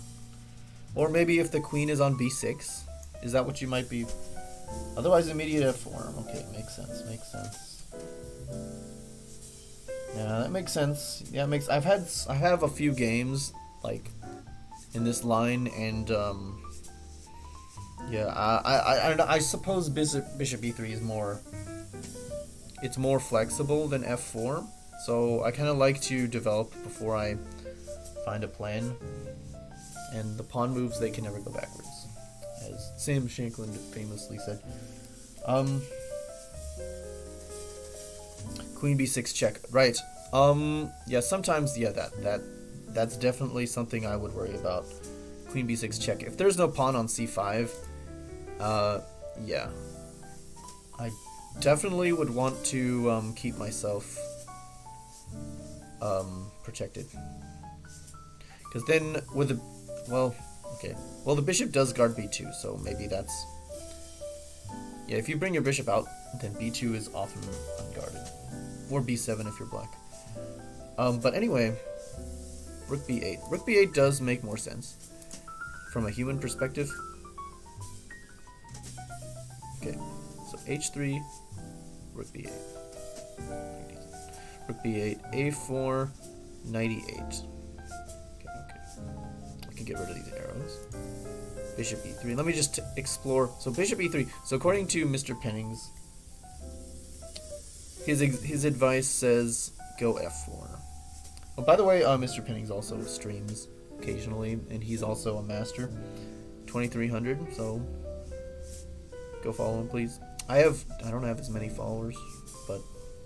Or maybe if the queen is on b6. Is that what you might be? Otherwise, immediate f4. Okay, makes sense. Makes sense. Yeah, that makes sense. Yeah, it makes. I have a few games like in this line, and yeah, I suppose bishop e3 is more. It's more flexible than f4, so I kind of like to develop before I find a plan. And the pawn moves, they can never go backwards, as Sam Shankland famously said. Queen b6 check. Right. Yeah, sometimes, yeah, that's definitely something I would worry about. Queen b6 check. If there's no pawn on c5, yeah. I definitely would want to keep myself protected. Because then with the, well, okay. Well, the bishop does guard b2, so maybe that's... Yeah, if you bring your bishop out, then b2 is often unguarded. Or b7 if you're black. But anyway, rook b8. Rook b8 does make more sense from a human perspective. Okay, so h3, rook b8. Rook b8, a4, 98. Okay. I can get rid of these arrows. Bishop e3. Let me just explore. So bishop e3. So according to Mr. Pennings, his advice says go f4. Oh, by the way, Mr. Pennings also streams occasionally, and he's also a master 2,300. So go follow him, please. I don't have as many followers, but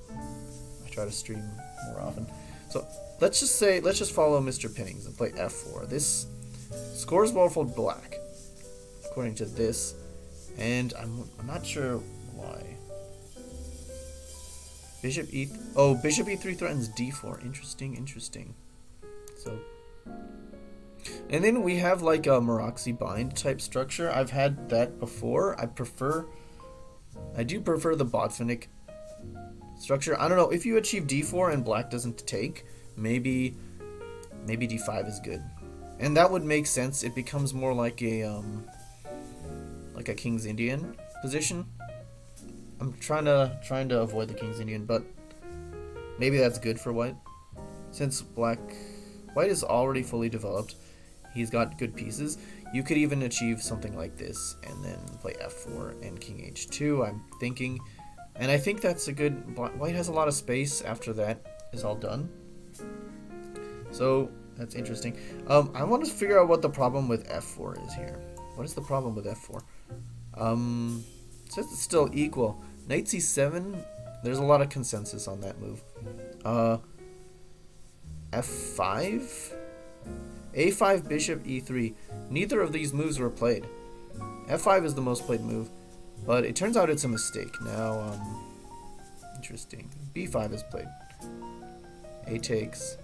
I try to stream more often. So let's just follow Mr. Pinnings and play f4. This scores well for black, according to this, and I'm not sure why. Bishop e3 threatens d4. Interesting. So, and then we have like a Moroxy bind type structure. I've had that before. I do prefer the Botvinnik structure. I don't know, if you achieve d4 and black doesn't take, maybe d5 is good, and that would make sense. It becomes more like a King's Indian position. I'm trying to avoid the King's Indian, but maybe that's good for white, since white is already fully developed. He's got good pieces. You could even achieve something like this and then play f4 and king h2, I'm thinking. And I think that's a good... White has a lot of space after that is all done. So, that's interesting. I want to figure out what the problem with f4 is here. What is the problem with f4? It says it's still equal. Knight c7, there's a lot of consensus on that move. f5? a5, bishop e3. Neither of these moves were played. f5 is the most played move, but it turns out it's a mistake. Now, interesting. b5 is played. A takes.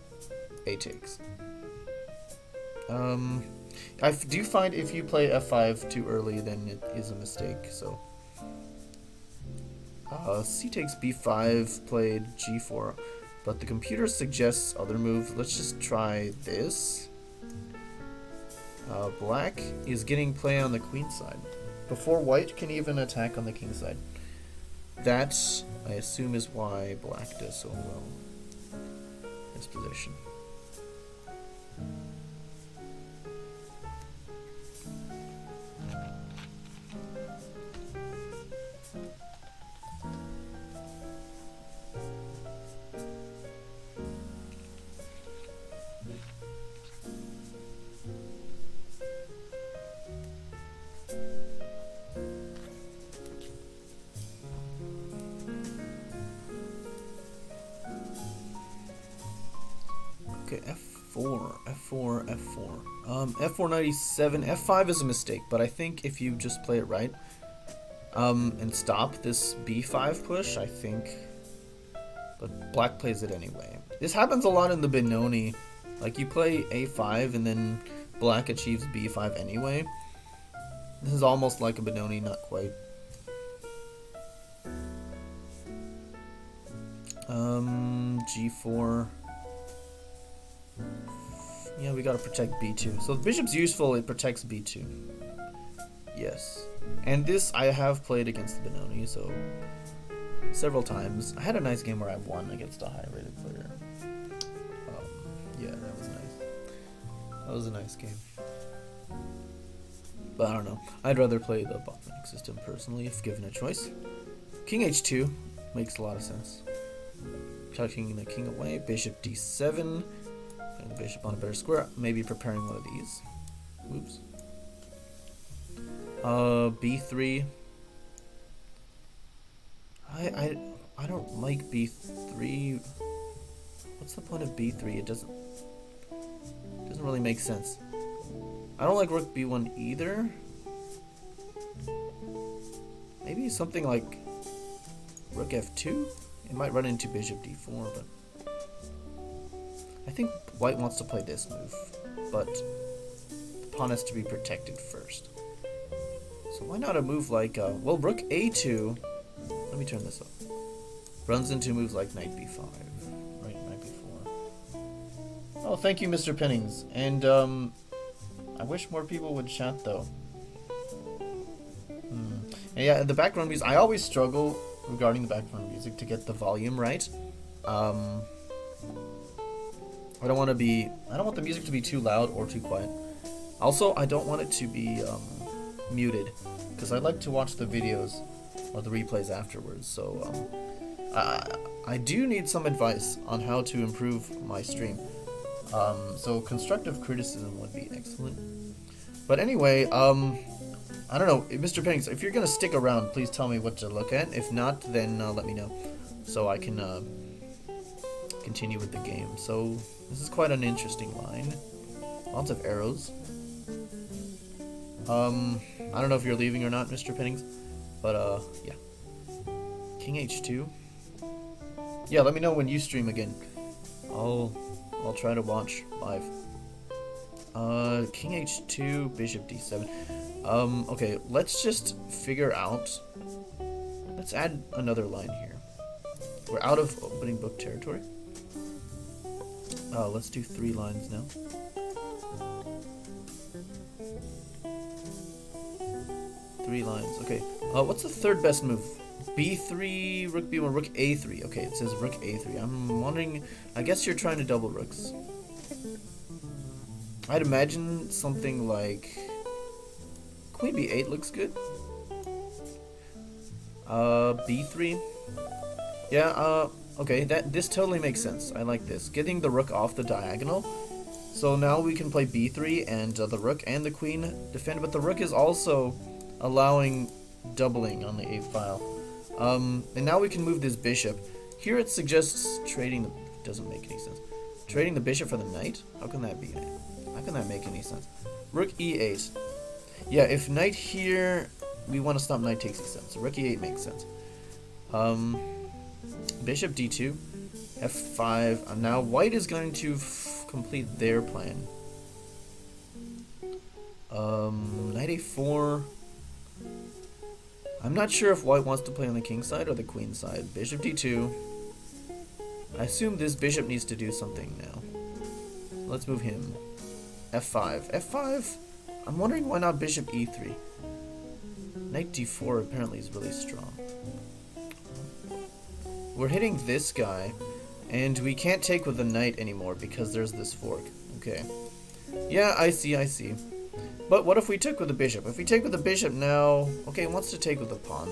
I do find if you play f5 too early, then it is a mistake. So, c takes b5, played g4, but the computer suggests other moves. Let's just try this. Black is getting play on the queen side before white can even attack on the king side. That, I assume, is why black does so well in this position. Okay, f4. f4 97. f5 is a mistake, but I think if you just play it right, and stop this b5 push, I think. But black plays it anyway. This happens a lot in the Benoni. Like, you play a5 and then black achieves b5 anyway. This is almost like a Benoni, not quite. G4. Yeah, we gotta protect b2. So the bishop's useful, it protects b2. Yes. And this I have played against the Benoni, so several times. I had a nice game where I won against a high rated player. Yeah, that was nice. That was a nice game. But I don't know. I'd rather play the Botvinnik system personally if given a choice. King h2 makes a lot of sense. Tucking the king away. Bishop d7. Putting the bishop on a better square. Maybe preparing one of these. Oops. B3. I don't like b3. What's the point of b3? It doesn't really make sense. I don't like rook b1 either. Maybe something like rook f2? It might run into bishop d4, but I think white wants to play this move, but the pawn has to be protected first. So why not a move like, well, rook a2, let me turn this up, runs into moves like knight b5, right, knight b4. Oh, thank you, Mr. Pinnings, and I wish more people would chat, though. And yeah, the background music, I always struggle regarding the background music to get the volume right. I don't want the music to be too loud or too quiet. Also, I don't want it to be muted, because I like to watch the videos or the replays afterwards. So I do need some advice on how to improve my stream. So constructive criticism would be excellent. But anyway, I don't know, Mr. Pennings, if you're gonna stick around, please tell me what to look at. If not, then let me know, so I can continue with the game. So this is quite an interesting line. Lots of arrows. I don't know if you're leaving or not, Mr. Pennings, but yeah. King H2. Yeah, let me know when you stream again. I'll try to watch live. King H2, Bishop D7. Okay, let's just figure out. Let's add another line here. We're out of opening book territory. Let's do 3 lines now. Three lines. Okay. What's the third best move? B3, Rook B1, Rook A3. Okay, it says Rook A3. I'm wondering. I guess you're trying to double rooks. I'd imagine something like Queen B8 looks good. B3. Yeah. Okay. This totally makes sense. I like this. Getting the rook off the diagonal. So now we can play B3 and the rook and the queen defend, but the rook is also allowing doubling on the A file. And now we can move this bishop. Here it suggests trading the... Doesn't make any sense. Trading the bishop for the knight? How can that be? How can that make any sense? Rook E8. Yeah, if knight here... We want to stop knight takes E7. So rook E8 makes sense. Bishop D2. F5. Now white is going to complete their plan. Knight A4... I'm not sure if white wants to play on the king side or the queen side. Bishop D2. I assume this bishop needs to do something now. Let's move him. F5. F5? I'm wondering why not bishop E3. Knight D4 apparently is really strong. We're hitting this guy, and we can't take with the knight anymore because there's this fork. Okay. Yeah, I see. But what if we took with the bishop? If we take with the bishop now... Okay, it wants to take with the pawn.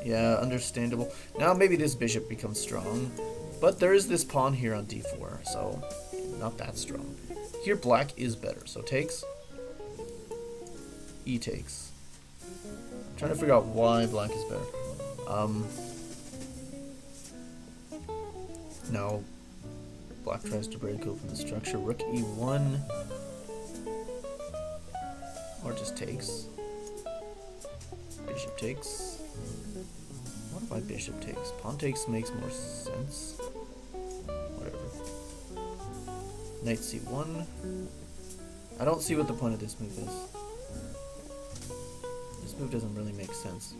Yeah, understandable. Now maybe this bishop becomes strong. But there is this pawn here on d4, so not that strong. Here black is better, so takes. E takes. I'm trying to figure out why black is better. Now black tries to break open the structure. Rook E1. Or just takes. Bishop takes. What if my bishop takes? Pawn takes makes more sense. Whatever. Knight C1. I don't see what the point of this move is. This move doesn't really make sense.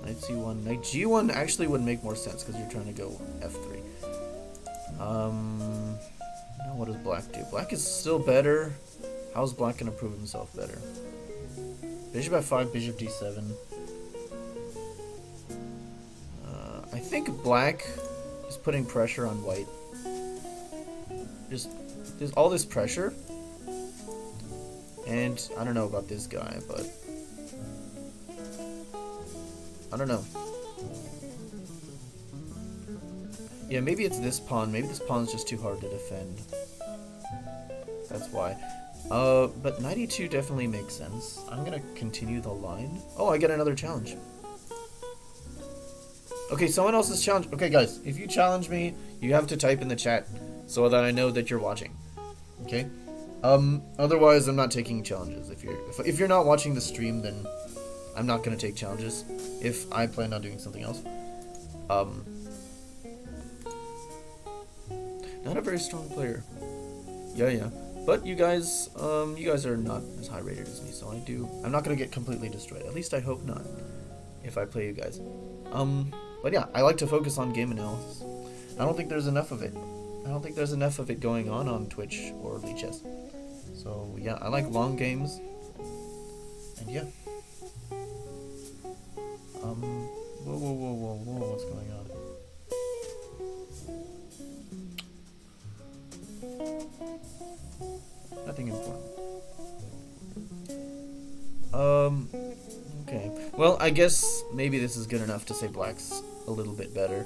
Knight C1. Knight G1 actually would make more sense because you're trying to go F3. Now what does black do? Black is still better. How's black going to prove himself better? Bishop F5, Bishop D7. I think black is putting pressure on white. There's all this pressure. And I don't know about this guy, but... I don't know. Yeah, maybe it's this pawn. Maybe this pawn's just too hard to defend. That's why. But knight e2 definitely makes sense. I'm gonna continue the line. Oh, I get another challenge. Okay, someone else's challenge. Okay, guys, if you challenge me, you have to type in the chat so that I know that you're watching. Okay? Otherwise, I'm not taking challenges. If you're not watching the stream, then I'm not gonna take challenges. If I plan on doing something else. Not a very strong player. Yeah. But you guys are not as high rated as me, so I'm not gonna get completely destroyed. At least I hope not. If I play you guys. But yeah, I like to focus on game analysis. I don't think there's enough of it. I don't think there's enough of it going on Twitch or Lichess. So yeah, I like long games. And yeah. Whoa, what's going on? Nothing important. Okay. Well, I guess maybe this is good enough to say black's a little bit better.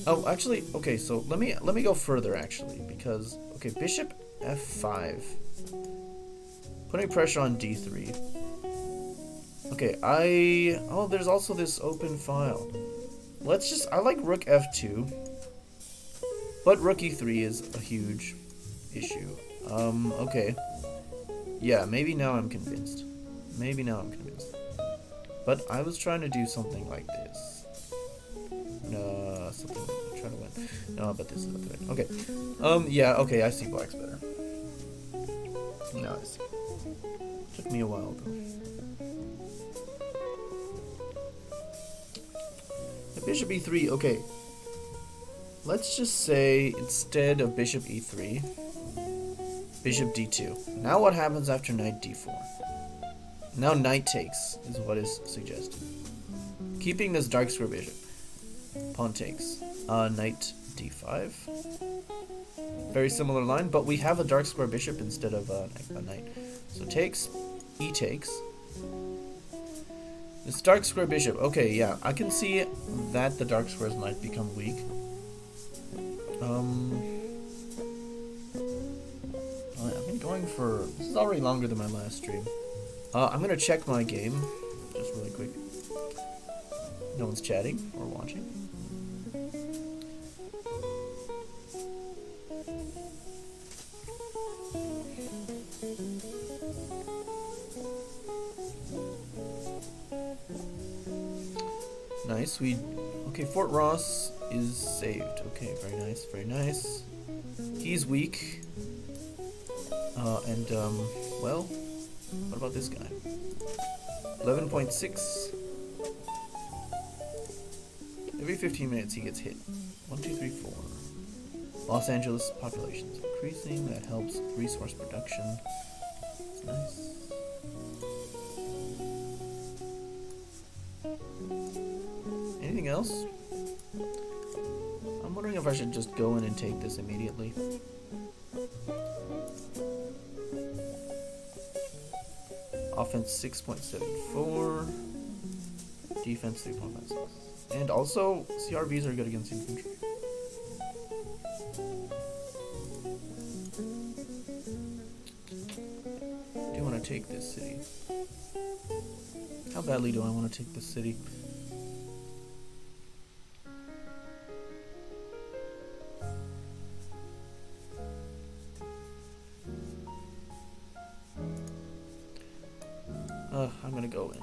Oh, actually, okay. So let me go further actually, because okay, bishop f5, putting pressure on d3. Okay, oh, there's also this open file. Let's just, I like rook f2, but rook e3 is a huge issue. Okay. Yeah, maybe now I'm convinced. Maybe now I'm convinced. But I was trying to do something like this. No, something, try to win. No, but this is not good. Okay. Yeah, okay, I see black's better. Now I see. Took me a while though. Bishop e3, okay. Let's just say instead of bishop e3, bishop d2. Now what happens after knight d4? Now knight takes is what is suggested. Keeping this dark square bishop. Pawn takes. Knight d5. Very similar line, but we have a dark square bishop instead of a knight. So takes, e takes. This dark square bishop. Okay, yeah, I can see that the dark squares might become weak. I've been going for... This is already longer than my last stream. I'm gonna check my game, just really quick. No one's chatting or watching. Nice, okay, Fort Ross is saved. Okay, very nice, very nice. He's weak. Well, what about this guy? 11.6. Every 15 minutes he gets hit. 1, 2, 3, 4. Los Angeles population is increasing. That helps with resource production. That's nice. Anything else? I'm wondering if I should just go in and take this immediately. Offense 6.74. Defense 3.56. And also, CRVs are good against infantry. Do you want to take this city? How badly do I want to take this city? I'm gonna go in.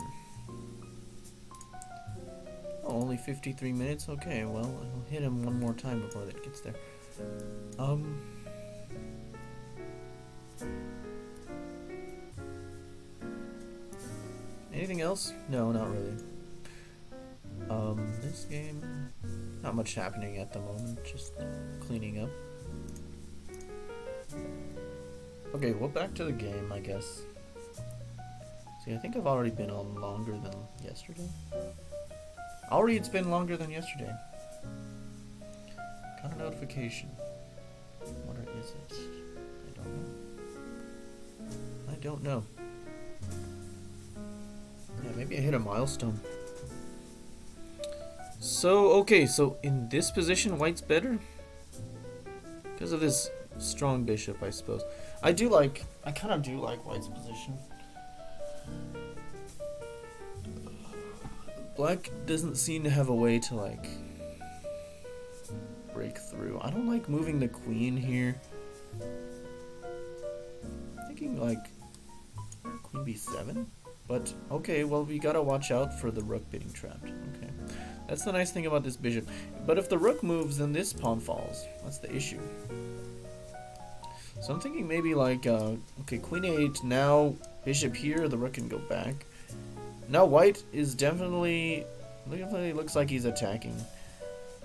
Oh, only 53 minutes? Okay, well, I'll hit him one more time before that gets there. Anything else? No, not really. This game, not much happening at the moment, just cleaning up. Okay, well, back to the game, I guess. See, I think I've already been on longer than yesterday. Already it's been longer than yesterday. Got a notification. What is it? I don't know. Yeah, maybe I hit a milestone. So, okay, so in this position, white's better? Because of this strong bishop, I suppose. I kind of do like white's position. Black doesn't seem to have a way to, like, break through. I don't like moving the queen here. I'm thinking, like, queen b7? But, okay, well, we gotta watch out for the rook getting trapped. Okay. That's the nice thing about this bishop. But if the rook moves, then this pawn falls. That's the issue. So I'm thinking maybe, like, okay, queen a8, now bishop here, the rook can go back. Now white is definitely looks like he's attacking.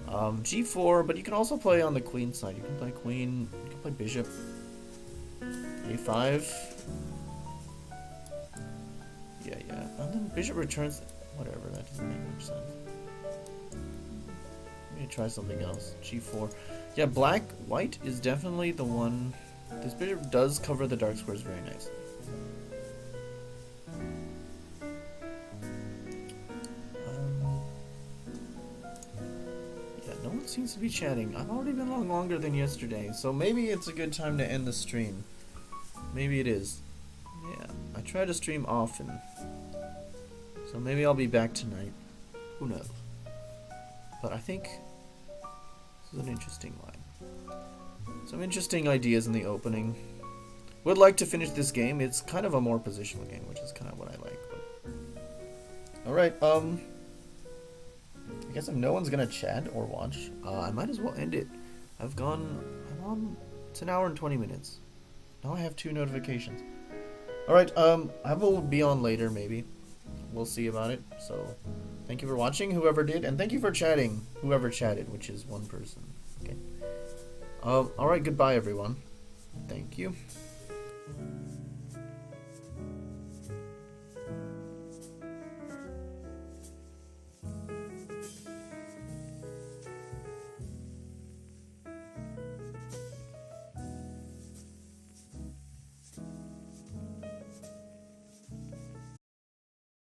G4, but you can also play on the queen side. You can play queen, you can play bishop. A5. Yeah. And then bishop returns. Whatever, that doesn't make much sense. Let me try something else. G4. Yeah, white is definitely the one. This bishop does cover the dark squares very nice. one seems to be chatting. I've already been on longer than yesterday, so maybe it's a good time to end the stream. Maybe it is. Yeah, I try to stream often. So maybe I'll be back tonight. Who knows? But I think this is an interesting line. Some interesting ideas in the opening. Would like to finish this game. It's kind of a more positional game, which is kind of what I like. But... Alright, I guess if no one's gonna chat or watch, I might as well end it. I'm on, it's an hour and 20 minutes. Now I have 2 notifications. Alright, I will be on later, maybe. We'll see about it. So, thank you for watching, whoever did, and thank you for chatting, whoever chatted, which is one person. Okay. Alright, goodbye, everyone. Thank you.